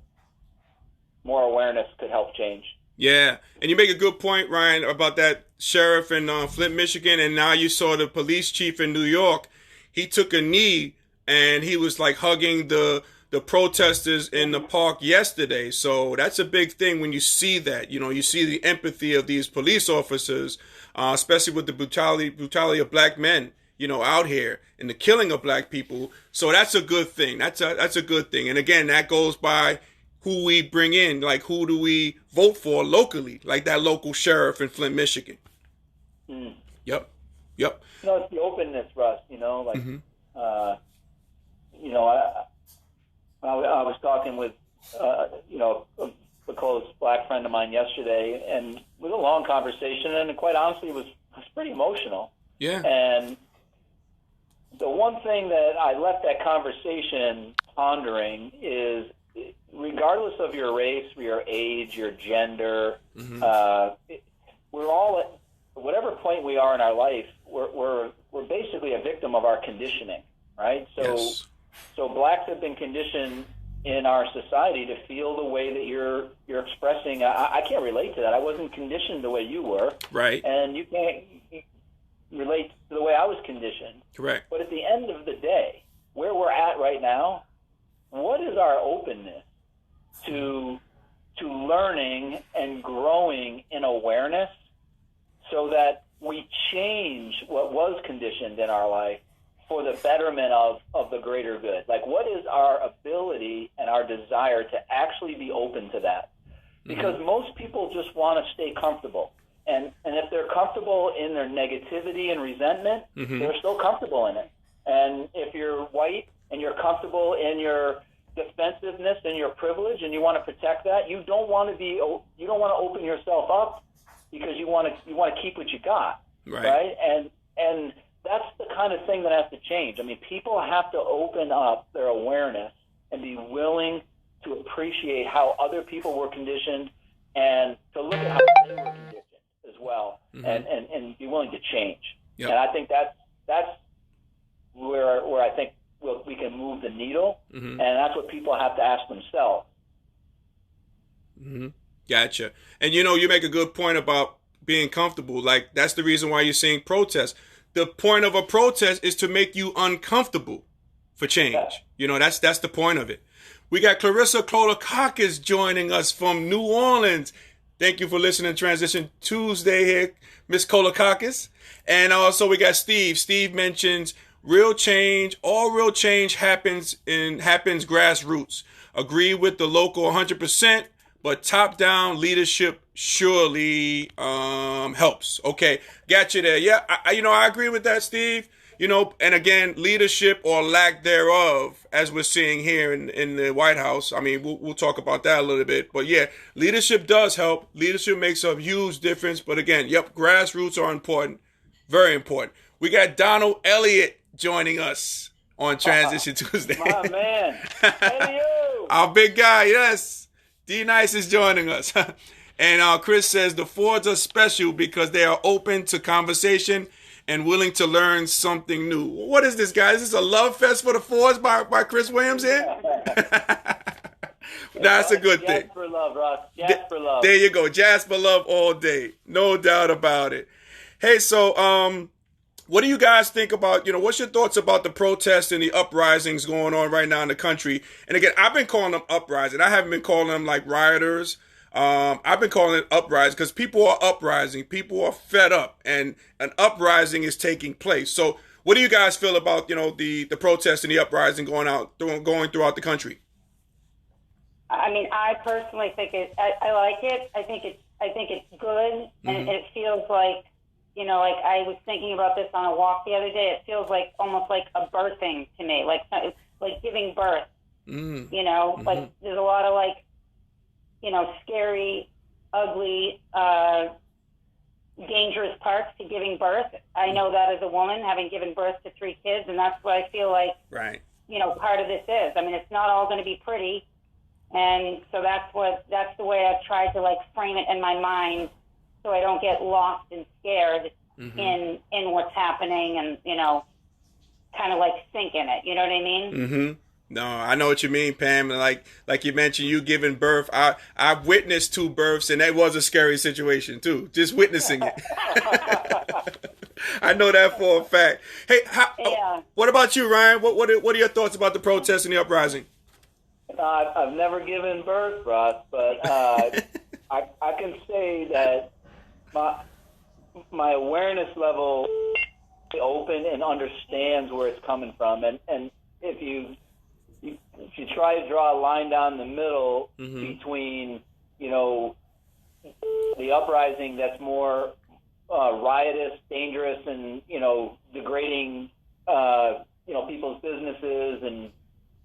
more awareness could help change. Yeah, and you make a good point, Ryan, about that sheriff in Flint, Michigan, and now you saw the police chief in New York. He took a knee and he was like hugging the protesters in the park yesterday. So that's a big thing when you see that. You see the empathy of these police officers, especially with the brutality of black men, out here, and the killing of black people. So that's a good thing. That's a good thing. And again, that goes by who we bring in, like who do we vote for locally, like that local sheriff in Flint, Michigan. Mm. Yep. It's the openness, Russ. Mm-hmm. I was talking with a close black friend of mine yesterday, and it was a long conversation, and quite honestly, it was pretty emotional. Yeah. And the one thing that I left that conversation pondering is, regardless of your race, your age, your gender, mm-hmm. We're all at whatever point we are in our life. We're basically a victim of our conditioning. right? So blacks have been conditioned in our society to feel the way that you're expressing. I can't relate to that. I wasn't conditioned the way you were. Right. And you can't relate to the way I was conditioned. Correct. But at the end of the day, where we're at right now, what is our openness to learning and growing in awareness so that we change what was conditioned in our life for the betterment of the greater good? Like, what is our ability and our desire to actually be open to that? Because most people just want to stay comfortable. And if they're comfortable in their negativity and resentment, they're still comfortable in it. And if you're white and you're comfortable in your defensiveness and your privilege and you want to protect that, you don't want to open yourself up because you want to keep what you got. Right? And that's the kind of thing that has to change. I mean, people have to open up their awareness and be willing to appreciate how other people were conditioned and to look at how they were conditioned as well, and be willing to change. Yep. And I think that's where I think we can move the needle, and that's what people have to ask themselves. Gotcha. And you make a good point about being comfortable. Like, that's the reason why you're seeing protests. The point of a protest is to make you uncomfortable for change. Yeah. That's the point of it. We got Clarissa Kolakakis joining us from New Orleans. Thank you for listening to Transition Tuesday here, Miss Kolakakis. And also we got Steve. Steve mentions all real change happens grassroots. Agree with the local 100%, but top-down leadership surely helps. Okay, got you there. Yeah, I agree with that, Steve. And again, leadership or lack thereof, as we're seeing here in the White House. I mean, we'll talk about that a little bit. But yeah, leadership does help. Leadership makes a huge difference. But again, grassroots are important. Very important. We got Donald Elliott joining us on Transition Tuesday. My man. Elliot. Our big guy, yes. D-Nice is joining us. And Chris says the Fords are special because they are open to conversation and willing to learn something new. What is this, guys? Is this a love fest for the Fords by Chris Williams here? That's a good thing. Jazz for love, Ross. Jazz for love. There you go. Jazz for love all day. No doubt about it. Hey, so what do you guys think about, what's your thoughts about the protests and the uprisings going on right now in the country? And again, I've been calling them uprising. I haven't been calling them like rioters. I've been calling it uprising because people are uprising. People are fed up, and an uprising is taking place. So what do you guys feel about, the protests and the uprising going throughout the country? I mean, I personally think I like it. I think it's good, and it feels like, like I was thinking about this on a walk the other day. It feels like almost like a birthing to me, like giving birth. Like there's a lot of scary, ugly, dangerous parts to giving birth. I know that as a woman, having given birth to 3 kids, and that's what I feel like, part of this is. I mean, it's not all going to be pretty, and so that's the way I've tried to frame it in my mind, so I don't get lost and scared in what's happening, and kind of sink in it. You know what I mean? No, I know what you mean, Pam. Like you mentioned, you giving birth. I've witnessed 2 births, and that was a scary situation too. Just witnessing it. I know that for a fact. Hey, what about you, Ryan? What are your thoughts about the protests and the uprising? I've never given birth, Ross, but I can say that my awareness level is open and understands where it's coming from, and if you try to draw a line down the middle between, the uprising that's more riotous, dangerous, and, degrading, people's businesses and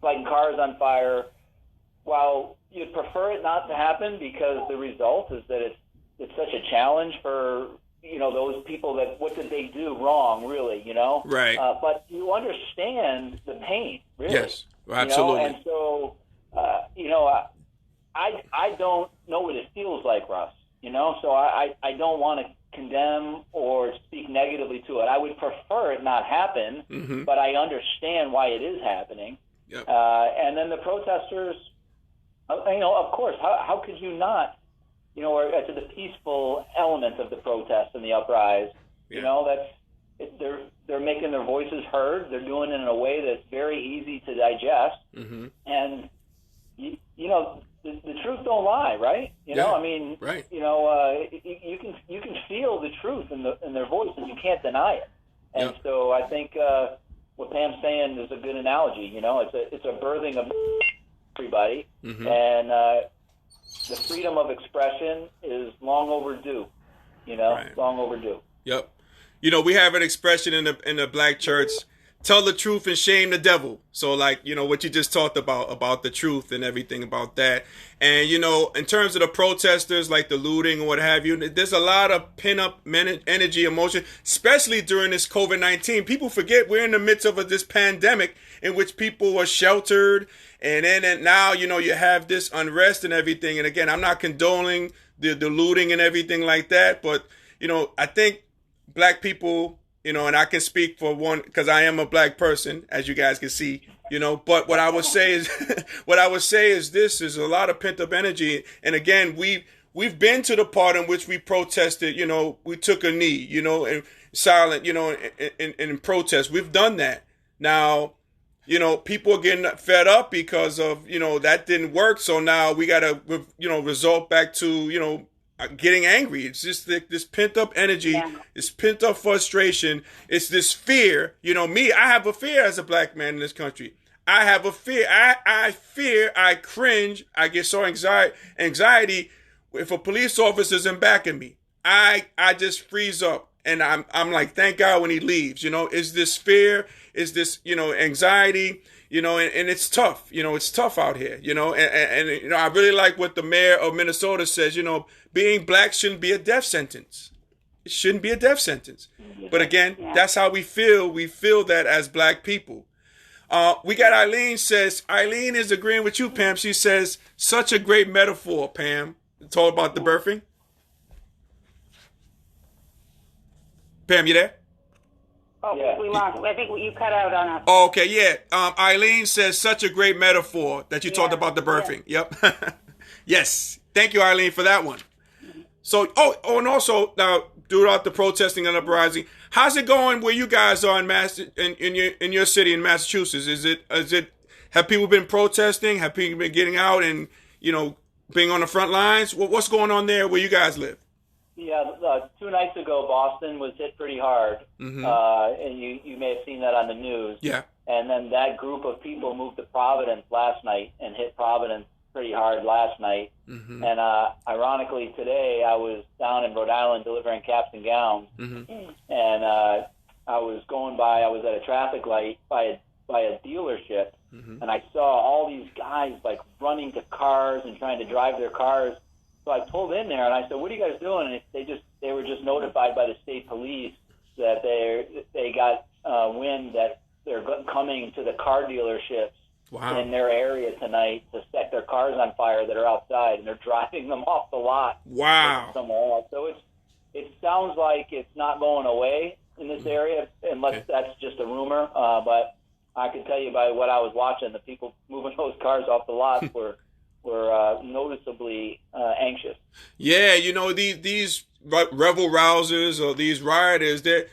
lighting cars on fire, while you'd prefer it not to happen because the result is that it's such a challenge for, those people that, what did they do wrong, really, Right. But you understand the pain, really. Yes. Absolutely. And so, I don't know what it feels like, Russ. So I don't want to condemn or speak negatively to it. I would prefer it not happen, Mm-hmm. but I understand why it is happening. Yep. And then the protesters, of course, how could you not, or to the peaceful element of the protest and the uprise, they're making their voices heard. They're doing it in a way that's very easy to digest. Mm-hmm. And, the truth don't lie, right? Right. You can feel the truth in their voice, and you can't deny it. And so I think what Pam's saying is a good analogy. It's a birthing of everybody, Mm-hmm. and the freedom of expression is long overdue. Right. Long overdue. Yep. We have an expression in the black church: tell the truth and shame the devil. So like, what you just talked about the truth and everything about that. And, in terms of the protesters, like the looting or what have you, there's a lot of pin up energy, emotion, especially during this COVID-19. People forget we're in the midst of this pandemic in which people were sheltered. And now, you have this unrest and everything. And again, I'm not condoning the looting and everything like that. But, I think black people, and I can speak for one because I am a black person, as you guys can see, but what I would say is this is a lot of pent up energy. And again, we've been to the part in which we protested, we took a knee, and silent, in protest. We've done that. Now, people are getting fed up because of, that didn't work. So now we got to, result back to, getting angry. It's just this pent up energy, this pent up frustration. It's this fear. I have a fear as a black man in this country. I have a fear. I fear. I cringe. I get so anxiety if a police officer's in back of me. I just freeze up, and I'm like, thank God when he leaves. Is this fear? Is this anxiety? And it's tough. It's tough out here. And I really like what the mayor of Minnesota says. Being black shouldn't be a death sentence. It shouldn't be a death sentence. But again, that's how we feel. We feel that as black people. We got Eileen says, Eileen is agreeing with you, Pam. She says, such a great metaphor, Pam. It's all about the birthing. Pam, you there? Oh, Yeah. we lost. I think you cut out on us. Oh, okay, yeah. Eileen says, such a great metaphor that you talked about the birthing. Yep. Yes. Thank you, Eileen, for that one. So, and also now throughout the protesting and uprising, how's it going where you guys are in your city in Massachusetts? Is it have people been protesting? Have people been getting out and being on the front lines? What's going on there where you guys live? Yeah, 2 nights ago, Boston was hit pretty hard, Mm-hmm. And you may have seen that on the news. Yeah. And then that group of people moved to Providence last night and hit Providence pretty hard last night. Mm-hmm. And ironically, today I was down in Rhode Island delivering caps and gowns, Mm-hmm. and I was at a traffic light by a dealership, Mm-hmm. and I saw all these guys like running to cars and trying to drive their cars. So I pulled in there and I said, "What are you guys doing?" And they were just notified by the state police that they got wind that they're coming to the car dealerships Wow. in their area tonight to set their cars on fire that are outside, and they're driving them off the lot. Wow. Somewhere else. So it sounds like it's not going away in this area, unless that's just a rumor. But I can tell you by what I was watching, the people moving those cars off the lot were noticeably anxious. Yeah, these rebel rousers or these rioters, they're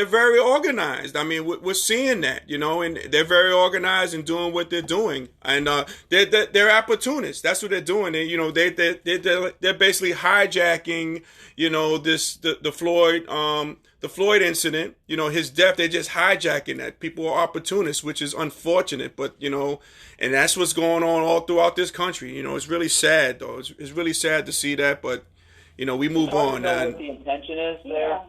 very organized. I mean, we're seeing that, and they're very organized and doing what they're doing. And they're opportunists. That's what they're doing. They're basically hijacking, the Floyd incident, his death. They're just hijacking that. People are opportunists, which is unfortunate. But, and that's what's going on all throughout this country. It's really sad, though. It's really sad to see that. But, we move on. What the intention is there?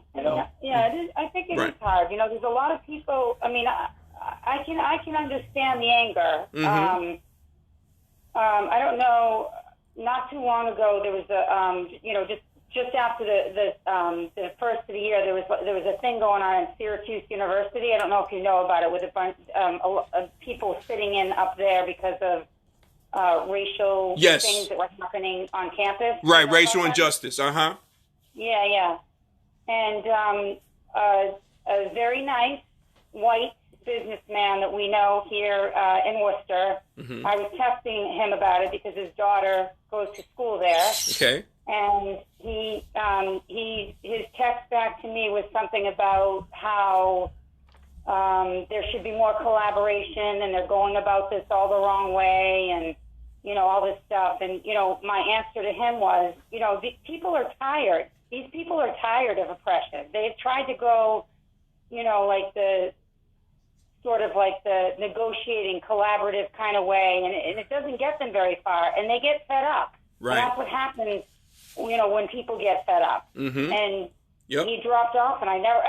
Yeah, it is. I think it is hard. There's a lot of people. I mean, I can understand the anger. Mm-hmm. I don't know. Not too long ago, there was a just after the first of the year, there was a thing going on at Syracuse University. I don't know if you know about it, with a bunch of people sitting in up there because of racial things that were happening on campus. Right, racial injustice. Uh-huh. Yeah. and a very nice white businessman that we know here in Worcester. Mm-hmm. I was texting him about it because his daughter goes to school there. Okay. And his text back to me was something about how there should be more collaboration, and they're going about this all the wrong way, and all this stuff. And my answer to him was, people are tired. These people are tired of oppression. They've tried to go, like the sort of like the negotiating, collaborative kind of way, and it doesn't get them very far, and they get fed up. Right. And that's what happens, when people get fed up. Mm-hmm. And Yep. he dropped off, and I never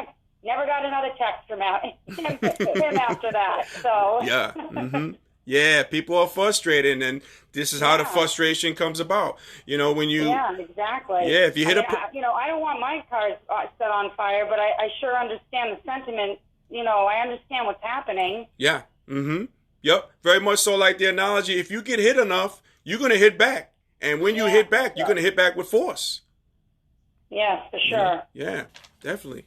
got another text from him after that. So Yeah. Mm-hmm. Yeah, people are frustrated, and this is how the frustration comes about. When you... Yeah, exactly. Yeah, if you hit I don't want my cars set on fire, but I sure understand the sentiment. I understand what's happening. Yeah. Mm-hmm. Yep. Very much so like the analogy, if you get hit enough, you're going to hit back. And when you hit back, you're going to hit back with force. Yes, for sure. Yeah, definitely.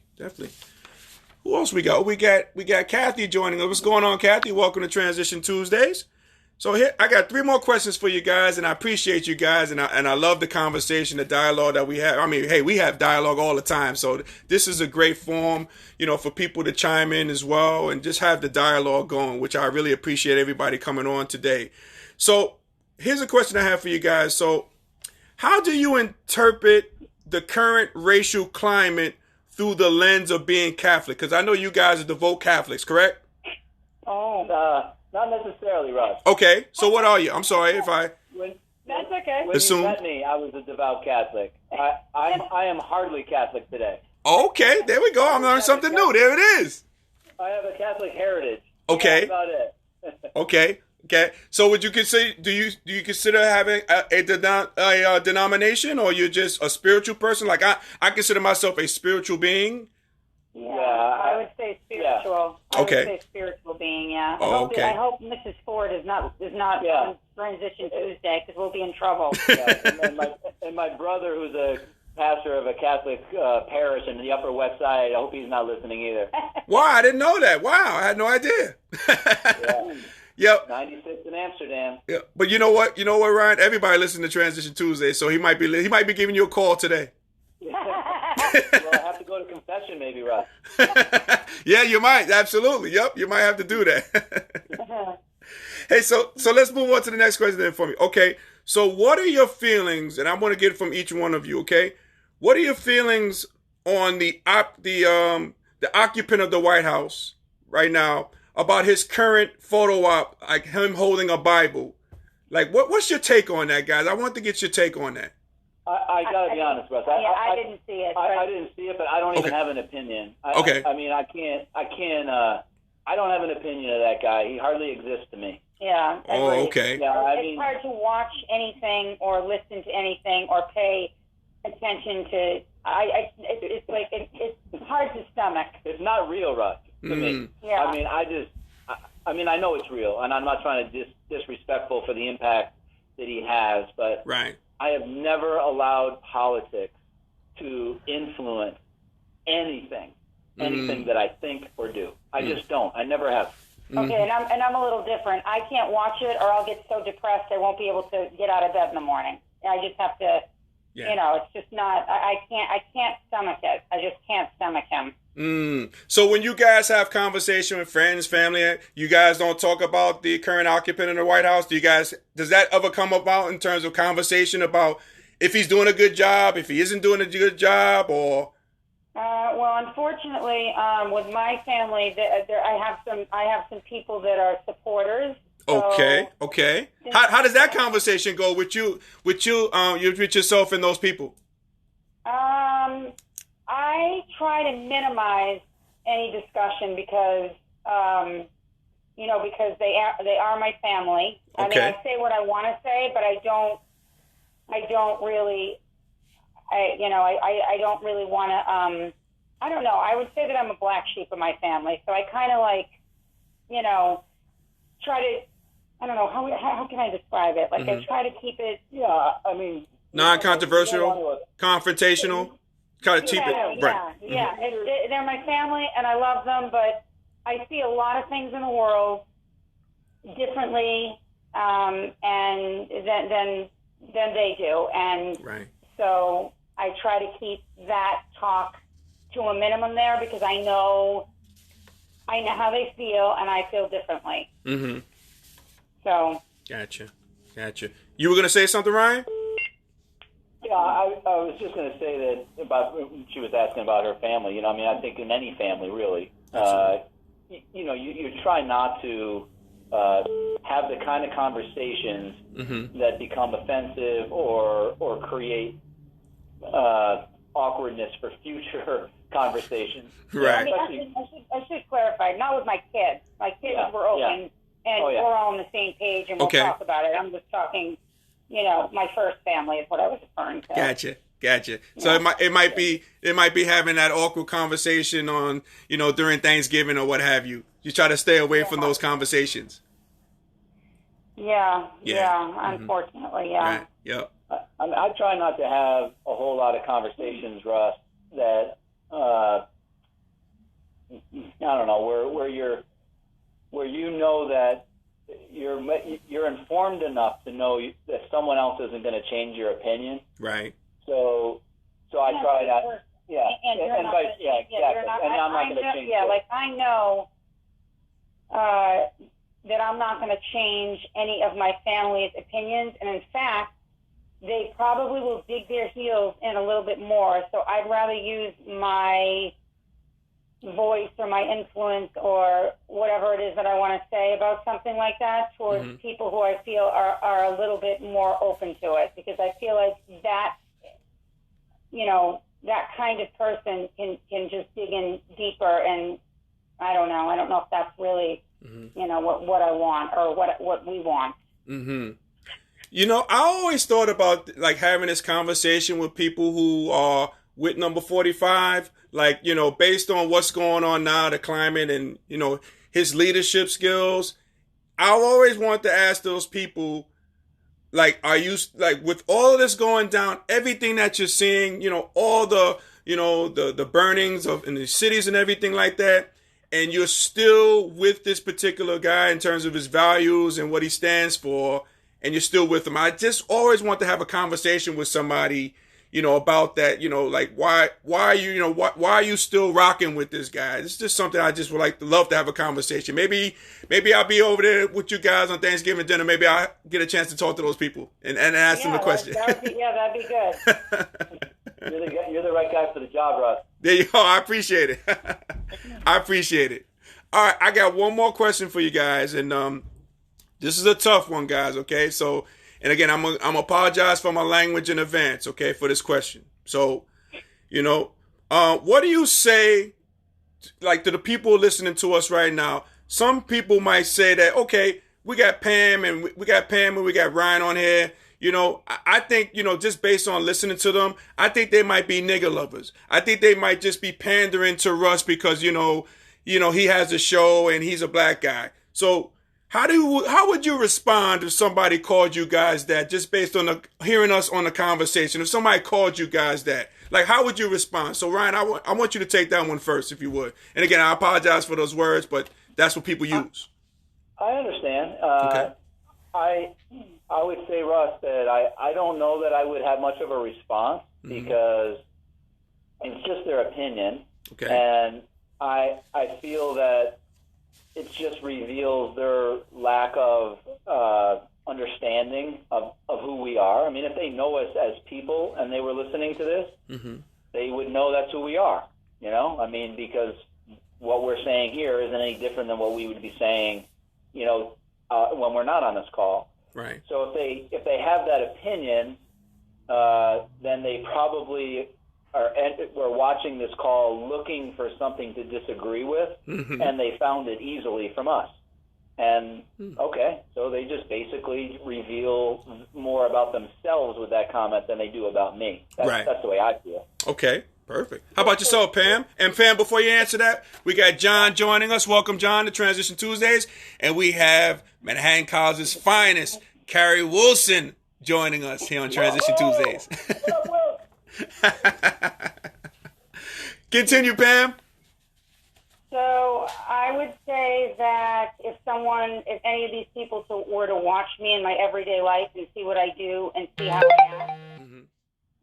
Who else we got? We got Kathy joining us. What's going on, Kathy? Welcome to Transition Tuesdays. So here, I got 3 more questions for you guys, and I appreciate you guys, and I love the conversation, the dialogue that we have. I mean, hey, we have dialogue all the time, so this is a great forum, for people to chime in as well and just have the dialogue going, which I really appreciate everybody coming on today. So here's a question I have for you guys. So how do you interpret the current racial climate through the lens of being Catholic? Because I know you guys are devout Catholics, correct? Oh, not necessarily, Russ. Okay, so what are you? I'm sorry if I... That's okay. When you met me, I was a devout Catholic. I am hardly Catholic today. Okay, there we go. I'm learning something new. There it is. I have a Catholic heritage. Okay. That's about it. Okay. So would you consider? Do you consider having a denomination, or you're just a spiritual person? Like I consider myself a spiritual being. Yeah, I would say spiritual. Yeah. Okay. I would say spiritual being. Yeah. Oh, okay. I hope Mrs. Ford is not on Transition Tuesday, because we'll be in trouble. Yeah, and my brother, who's a pastor of a Catholic parish in the Upper West Side, I hope he's not listening either. Wow, I didn't know that. Wow, I had no idea. Yeah. Yep. 96 in Amsterdam. Yeah, but you know what, Ryan? Everybody listens to Transition Tuesday, so he might be giving you a call today. Well, I have to go to confession, maybe, Russ. Yeah, you might. Absolutely. Yep, you might have to do that. Hey, so let's move on to the next question then for me. Okay, so what are your feelings? And I want to get it from each one of you. Okay, what are your feelings on the occupant of the White House right now about his current photo op, like him holding a Bible? Like, what's your take on that, guys? I want to get your take on that. I gotta be honest, Russ. I didn't see it. I didn't see it, but I don't even have an opinion. Okay. I don't have an opinion of that guy. He hardly exists to me. Yeah. Oh, agreed. okay. Yeah, It's hard to watch anything or listen to anything or pay attention to. It's hard to stomach. It's not real, Russ, to me. Yeah. I know it's real, and I'm not trying to disrespectful for the impact that he has, but Right. I have never allowed politics to influence anything that I think or do. I just don't. I never have. Okay, and I'm a little different. I can't watch it, or I'll get so depressed I won't be able to get out of bed in the morning. I just have to, it's just not. I can't stomach it. I just can't stomach him. So when you guys have conversation with friends, family, you guys don't talk about the current occupant in the White House? Does that ever come about in terms of conversation about if he's doing a good job, if he isn't doing a good job, or? Well, unfortunately, with my family, I have some people that are supporters. Okay. How does that conversation go with yourself and those people? I try to minimize any discussion because they are my family. I mean, I say what I want to say, but I don't really want to. I don't know. I would say that I'm a black sheep of my family, so I kind of try to. I don't know how can I describe it. Like I try to keep it. Yeah, I mean, non-controversial, confrontational. Kind of cheap it. Right. Yeah. They're my family, and I love them, but I see a lot of things in the world differently, and than they do, and right. So I try to keep that talk to a minimum there because I know how they feel, and I feel differently. Mm-hmm. So. Gotcha. You were gonna say something, Ryan? Yeah, I was just going to say that about she was asking about her family. I mean, I think in any family, really, you try not to have the kind of conversations that become offensive or create awkwardness for future conversations. Right. I should clarify. Not with my kids. My kids were open, and we're all on the same page, and we'll talk about it. I'm just talking. My first family is what I was referring to. Gotcha. So it might be having that awkward conversation on, during Thanksgiving or what have you. You try to stay away from those conversations. Yeah. Unfortunately, yeah. Right. Yep. I try not to have a whole lot of conversations, Russ, that I don't know, where you know that you're informed enough to know that someone else isn't going to change your opinion. Right. So I try that. Yeah. And exactly. And I'm not going to change. Yeah, like I know that I'm not going to change any of my family's opinions, and in fact, they probably will dig their heels in a little bit more. So I'd rather use my voice or my influence or whatever it is that I want to say about something like that towards people who I feel are a little bit more open to it, because I feel like that, that kind of person can just dig in deeper, and I don't know if that's really, what I want or what we want. Mm-hmm. I always thought about like having this conversation with people who are with number 45, like, based on what's going on now, the climate and, his leadership skills. I always want to ask those people, like, are you, like, with all of this going down, everything that you're seeing, all the, the burnings in the cities and everything like that, and you're still with this particular guy in terms of his values and what he stands for, and you're still with him. I just always want to have a conversation with somebody, about that, like why are you, why are you still rocking with this guy? It's just something I just would love to have a conversation. Maybe I'll be over there with you guys on Thanksgiving dinner. Maybe I'll get a chance to talk to those people and ask them the question. That'd be good. You're the right guy for the job, Russ. There you go. I appreciate it. I appreciate it. All right, I got one more question for you guys, and this is a tough one, guys. Okay, so. And again, I'm apologize for my language in advance, okay, for this question. So, what do you say, like, to the people listening to us right now? Some people might say that, okay, we got Pam and we got Ryan on here. I think, just based on listening to them, I think they might be nigger lovers. I think they might just be pandering to Russ because, he has a show and he's a black guy. So, how would you respond if somebody called you guys that, just based on hearing us on the conversation? If somebody called you guys that, like, how would you respond? So, Ryan, I want you to take that one first, if you would. And again, I apologize for those words, but that's what people use. I understand. Okay. I would say, Russ, that I don't know that I would have much of a response because it's just their opinion. Okay. And I feel that it just reveals their lack of understanding of who we are. I mean, if they know us as people and they were listening to this, they would know that's who we are, I mean, because what we're saying here isn't any different than what we would be saying, when we're not on this call. Right. So if they have that opinion, then they probably we're watching this call looking for something to disagree with, and they found it easily from us. And, okay, so they just basically reveal more about themselves with that comment than they do about me. That's the way I feel. Okay, perfect. How about yourself, Pam? And Pam, before you answer that, we got John joining us. Welcome, John, to Transition Tuesdays. And we have Manhattan College's finest, Carrie Wilson, joining us here on Transition Tuesdays. Continue, Pam. So I would say that if any of these people were to watch me in my everyday life and see what I do and see how I act,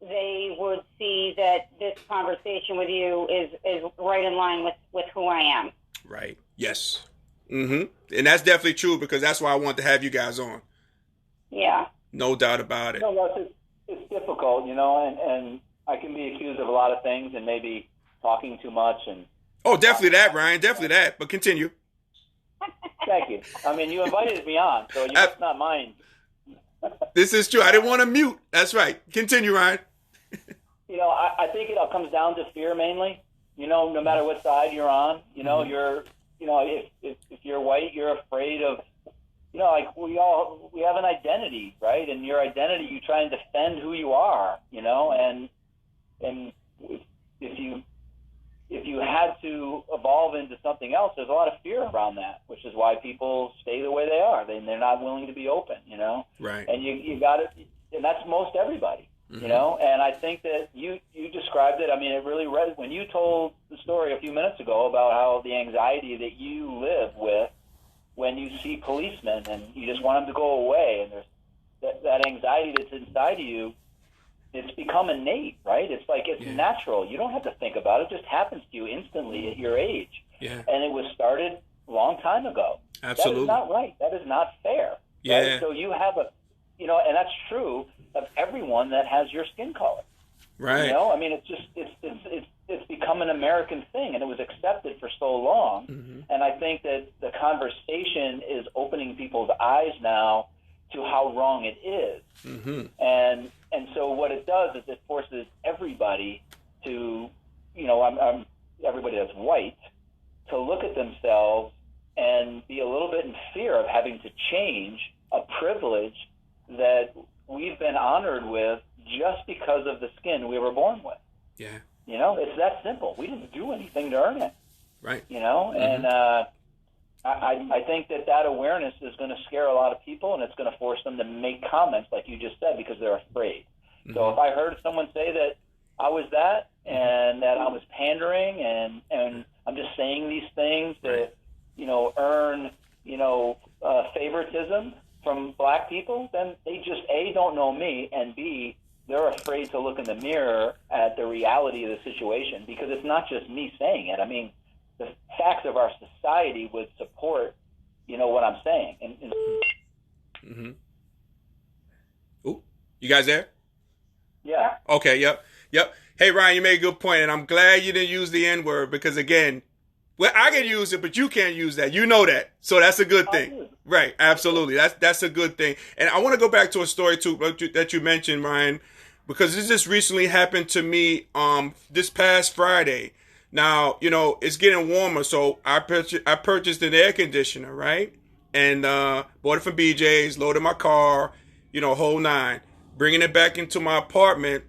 they would see that this conversation with you is right in line with who I am. Right. Yes. And that's definitely true, because that's why I want to have you guys on. Yeah. No doubt about it. No, Russ, it's difficult, and I can be accused of a lot of things and maybe talking too much and. Oh, definitely that, Ryan. Definitely that. But continue. Thank you. I mean, you invited me on, so you must not mind. This is true. I didn't want to mute. That's right. Continue, Ryan. I think it all comes down to fear mainly. No matter what side you're on, you're, if you're white, you're afraid of, like we have an identity, right? And your identity, you try and defend who you are, and if you had to evolve into something else, there's a lot of fear around that, which is why people stay the way they are. They're not willing to be open, Right. And you got it, and that's most everybody, And I think that you described it. I mean, it really when you told the story a few minutes ago about how the anxiety that you live with when you see policemen and you just want them to go away, and there's that anxiety that's inside of you. It's become innate, right? It's like it's natural. You don't have to think about it. It just happens to you instantly at your age. Yeah. And it was started a long time ago. Absolutely. That is not right. That is not fair. Yeah. Right? So you have and that's true of everyone that has your skin color. Right. I mean, it's become an American thing, and it was accepted for so long. And I think that the conversation is opening people's eyes now to how wrong it is. And so what it does is it forces everybody to, everybody that's white, to look at themselves and be a little bit in fear of having to change a privilege that we've been honored with just because of the skin we were born with. Yeah. It's that simple. We didn't do anything to earn it. Right. And I think that awareness is going to scare a lot of people, and it's going to force them to make comments like you just said because they're afraid. So if I heard someone say that I was that and that I was pandering and I'm just saying these things to, earn, favoritism from black people, then they just, A, don't know me, and B, they're afraid to look in the mirror at the reality of the situation, because it's not just me saying it. I mean, the facts of our society would support, what I'm saying. And Ooh, you guys there? Yeah. Okay. Yep. Hey, Ryan, you made a good point, and I'm glad you didn't use the N-word, because again, I can use it, but you can't use that. You know that, so that's a good thing. Right? Absolutely. That's a good thing. And I want to go back to a story too that you mentioned, Ryan, because this just recently happened to me this past Friday. Now, it's getting warmer, so I purchased an air conditioner, right? And bought it from BJ's, loaded my car, whole nine. Bringing it back into my apartment.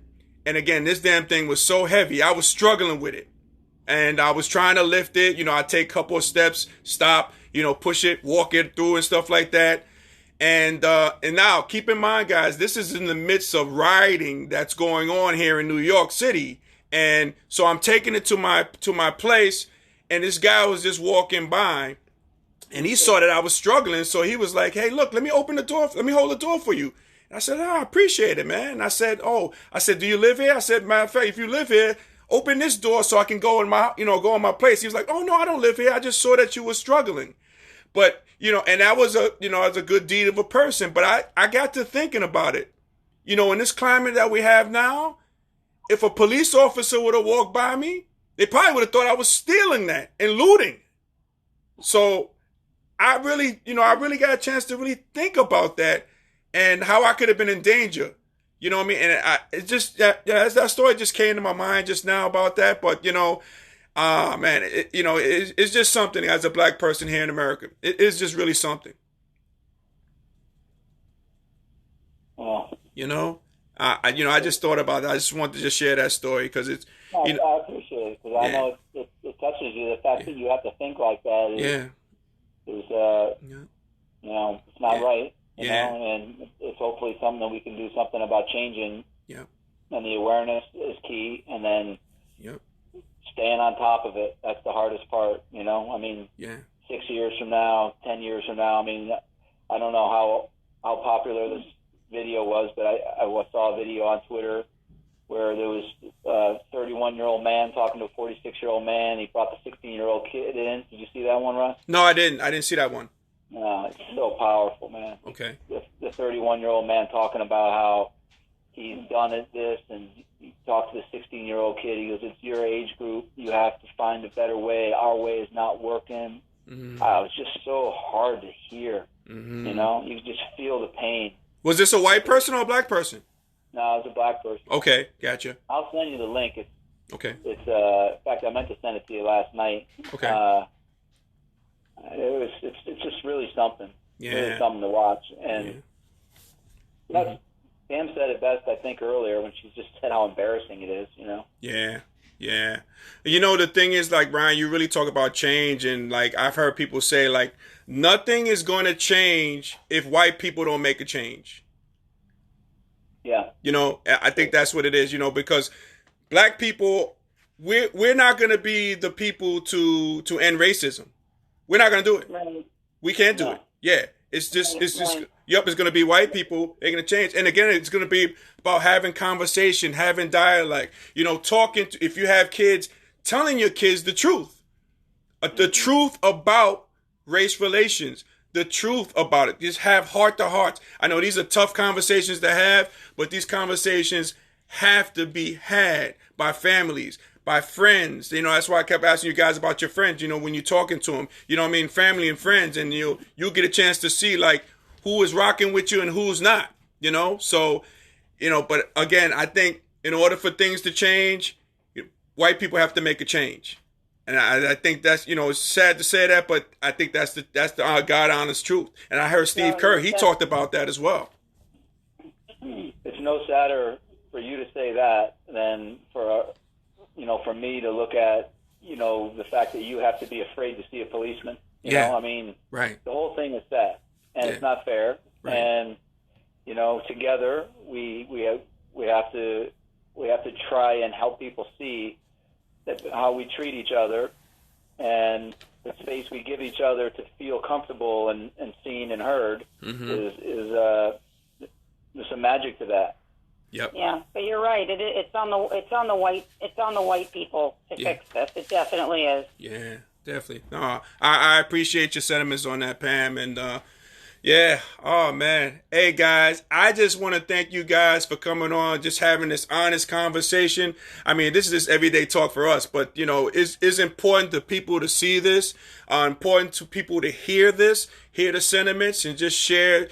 And again, this damn thing was so heavy. I was struggling with it. And I was trying to lift it. I take a couple of steps, stop, push it, walk it through and stuff like that. And now, keep in mind, guys, this is in the midst of rioting that's going on here in New York City. And so I'm taking it to my place, and this guy was just walking by, and he saw that I was struggling. So he was like, "Hey, look, let me open the door. Let me hold the door for you." And I said, "Oh, I appreciate it, man." And I said, "Do you live here?" I said, "Matter of fact, if you live here, open this door so I can go in my place." He was like, "Oh no, I don't live here. I just saw that you were struggling." But, and that was as a good deed of a person. But I got to thinking about it. In this climate that we have now, if a police officer would have walked by me, they probably would have thought I was stealing that and looting. So I really got a chance to really think about that and how I could have been in danger. You know what I mean? And that story just came to my mind just now about that. But, man, it's just something as a black person here in America. It is just really something. Well, I just thought about that. I just wanted to just share that story because it's. I appreciate it because I know it touches you. The fact that you have to think like that is it's not right. You know, and it's hopefully something that we can do something about changing. Yeah. And the awareness is key, and then staying on top of it. That's the hardest part, you know. I mean, 6 years from now, 10 years from now, I mean, I don't know how popular this video was, but I saw a video on Twitter where there was a 31-year-old man talking to a 46-year-old man. He brought the 16-year-old kid in. Did you see that one, Russ? No, I didn't see that one. No, it's so powerful, man. Okay. The 31-year-old man talking about how he's done this, and he talked to the 16-year-old kid. He goes, "It's your age group. You have to find a better way. Our way is not working." It was just so hard to hear. You know, you just feel the pain. Was this a white person or a black person? No, it was a black person. Okay, gotcha. I'll send you the link. Okay. It's in fact, I meant to send it to you last night. Okay. It's just really something. Yeah. Really something to watch. And that's Pam said it best, I think, earlier when she just said how embarrassing it is, you know? Yeah. Yeah. You know, the thing is, like, Ryan, you really talk about change, and, like, I've heard people say, like, nothing is going to change if white people don't make a change. Yeah. You know, I think that's what it is, you know, because black people, we're not going to be the people to end racism. We're not going to do it. Right. We can't do it. Yeah. It's just, it's going to be white people. They're going to change. And again, it's going to be about having conversation, having dialogue, you know, talking to, if you have kids, telling your kids the truth about race relations, the truth about it. Just have heart to heart. I know these are tough conversations to have, but these conversations have to be had by families, by friends. You know, that's why I kept asking you guys about your friends, you know, when you're talking to them, you know what I mean? Family and friends, and you'll get a chance to see, like, who is rocking with you and who's not, you know? So, you know, but again, I think in order for things to change, white people have to make a change. And I think that's, you know, it's sad to say that, but I think that's the God honest truth. And I heard Steve Kerr, he talked about that as well. It's no sadder for you to say that than for me to look at, you know, the fact that you have to be afraid to see a policeman. You know, I mean, right. The whole thing is sad, and it's not fair. Right. And, you know, together we have to try and help people see that how we treat each other and the space we give each other to feel comfortable and seen and heard is there's some magic to that. Yep. Yeah, but you're right. It's on the white people to fix this. It definitely is. Yeah, definitely. No, I appreciate your sentiments on that, Pam, and yeah. Oh man. Hey guys, I just want to thank you guys for coming on, just having this honest conversation. I mean, this is just everyday talk for us, but you know, it's important to people to see this, important to people to hear this, hear the sentiments, and just share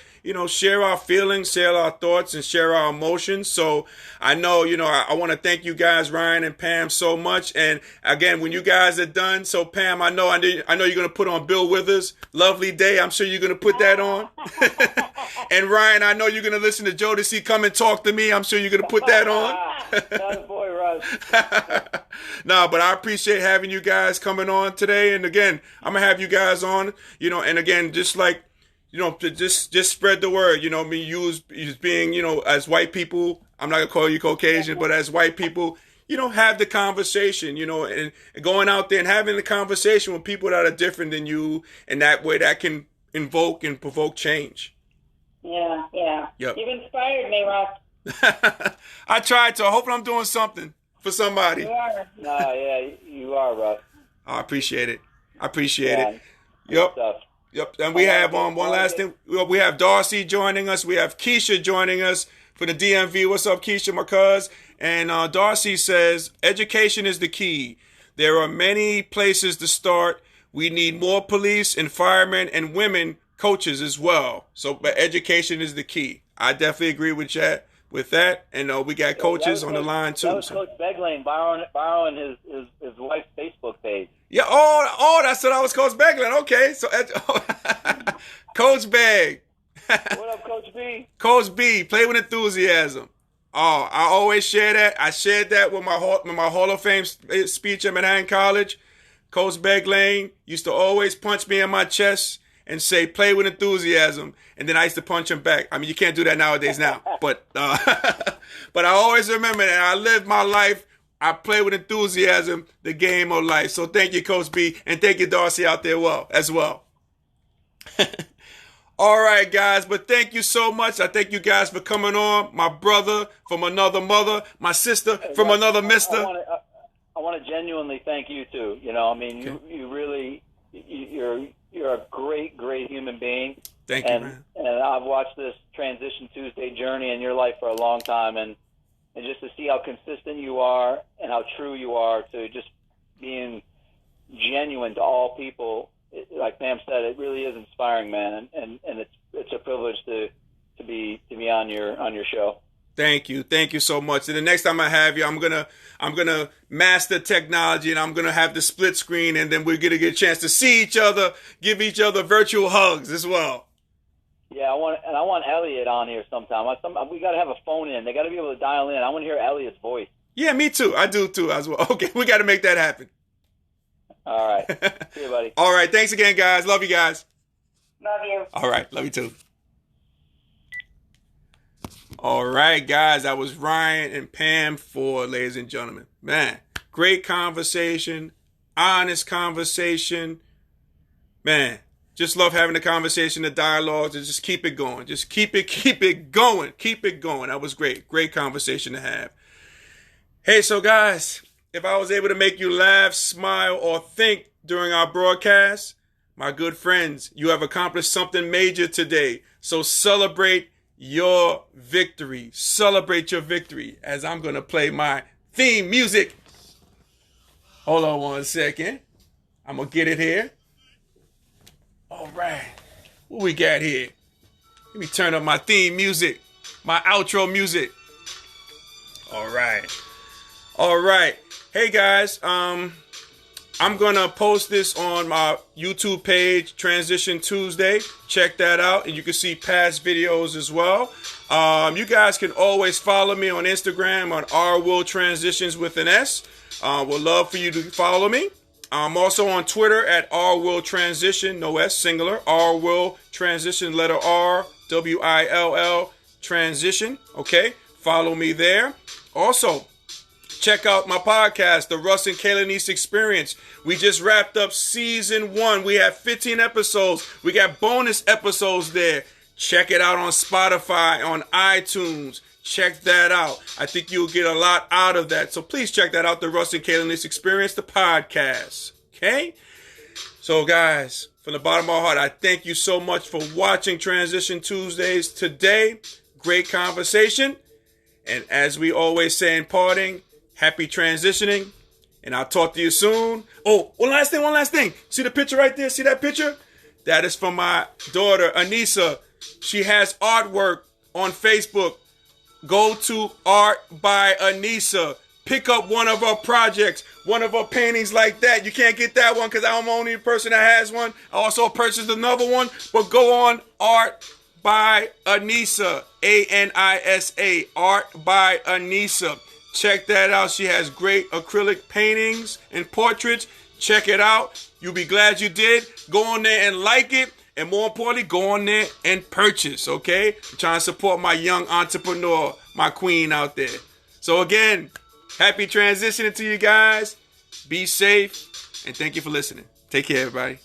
our feelings, share our thoughts, and share our emotions. So I know, you know, I want to thank you guys, Ryan and Pam, so much. And again, when you guys are done, so Pam, I know you're going to put on Bill Withers' Lovely Day. I'm sure you're going to put that on. And Ryan, I know you're going to listen to Jodeci Come and Talk to Me. I'm sure you're going to put that on. That's boy, Russ. No, but I appreciate having you guys coming on today. And again, I'm going to have you guys on, you know, and again, just like, you know, to just spread the word, you know, me use being, you know, as white people, I'm not going to call you Caucasian, but as white people, you know, have the conversation, you know, and going out there and having the conversation with people that are different than you, and that way that can invoke and provoke change. Yeah. Yep. You've inspired me, Russ. I tried to. Hopefully I'm doing something for somebody. You are. No, yeah, you are, Russ. I appreciate it. It. Yep. Stuff. Yep, and we have one last thing. We have Darcy joining us. We have Keisha joining us for the DMV. What's up, Keisha, my cuz? And Darcy says, education is the key. There are many places to start. We need more police and firemen and women coaches as well. So, but education is the key. I definitely agree with that. And we got coaches on the line too. That was Coach Beglane borrowing his wife's Facebook page. Yeah. Oh, that's what I was, Coach Beglin. Okay, so Coach Beg. What up, Coach B? Coach B, play with enthusiasm. Oh, I always share that. I shared that with my Hall of Fame speech at Manhattan College. Coach Beglane used to always punch me in my chest and say, play with enthusiasm. And then I used to punch him back. I mean, you can't do that nowadays now. But I always remember that. I lived my life I play with enthusiasm the game of life. So thank you, Coach B, and thank you, Darcy, out there as well. All right, guys, but thank you so much. I thank you guys for coming on. My brother from another mother, my sister from another mister. I want to genuinely thank you too. You know, I mean, okay. you really, you're a great human being. Thank you, man. And I've watched this Transition Tuesday journey in your life for a long time, and just to see how consistent you are and how true you are to just being genuine to all people. Like Pam said, it really is inspiring, man, and it's a privilege to be on your show. Thank you so much. And the next time I have you, I'm gonna master technology, and I'm gonna have the split screen, and then we're gonna get a chance to see each other, give each other virtual hugs as well. Yeah, I want Elliot on here sometime. We got to have a phone in. They got to be able to dial in. I want to hear Elliot's voice. Yeah, me too. I do too as well. Okay, we got to make that happen. All right. See you, buddy. All right. Thanks again, guys. Love you guys. Love you. All right. Love you too. All right, guys. That was Ryan and Pam Ford, ladies and gentlemen. Man, great conversation. Honest conversation. Man, just love having the conversation, the dialogue, and just keep it going. Just keep it going. Keep it going. That was great. Great conversation to have. Hey, so guys, if I was able to make you laugh, smile, or think during our broadcast, my good friends, you have accomplished something major today. So celebrate your victory. Celebrate your victory as I'm going to play my theme music. Hold on one second. I'm going to get it here. All right. What we got here? Let me turn up my theme music, my outro music. All right. All right. Hey guys, I'm gonna post this on my YouTube page, Transition Tuesday. Check that out, and you can see past videos as well. You guys can always follow me on Instagram on rwilltransitions with an S. Would love for you to follow me. I'm also on Twitter at rwilltransition, no S, singular. rwilltransition, letter R, WILL, transition. Okay, follow me there. Also, check out my podcast, The Russ and Kayla Niece Experience. We just wrapped up season 1. We have 15 episodes. We got bonus episodes there. Check it out on Spotify, on iTunes. Check that out. I think you'll get a lot out of that. So please check that out, The Russ and Kayla Niece Experience, the podcast. Okay? So guys, from the bottom of my heart, I thank you so much for watching Transition Tuesdays today. Great conversation. And as we always say in parting, happy transitioning, and I'll talk to you soon. Oh, one last thing. See the picture right there? See that picture? That is from my daughter, Anissa. She has artwork on Facebook. Go to Art by Anissa. Pick up one of her projects, one of her paintings like that. You can't get that one because I'm the only person that has one. I also purchased another one, but go on Art by Anissa, ANISA, Art by Anissa. Check that out. She has great acrylic paintings and portraits. Check it out. You'll be glad you did. Go on there and like it. And more importantly, go on there and purchase, okay? I'm trying to support my young entrepreneur, my queen out there. So again, happy transitioning to you guys. Be safe. And thank you for listening. Take care, everybody.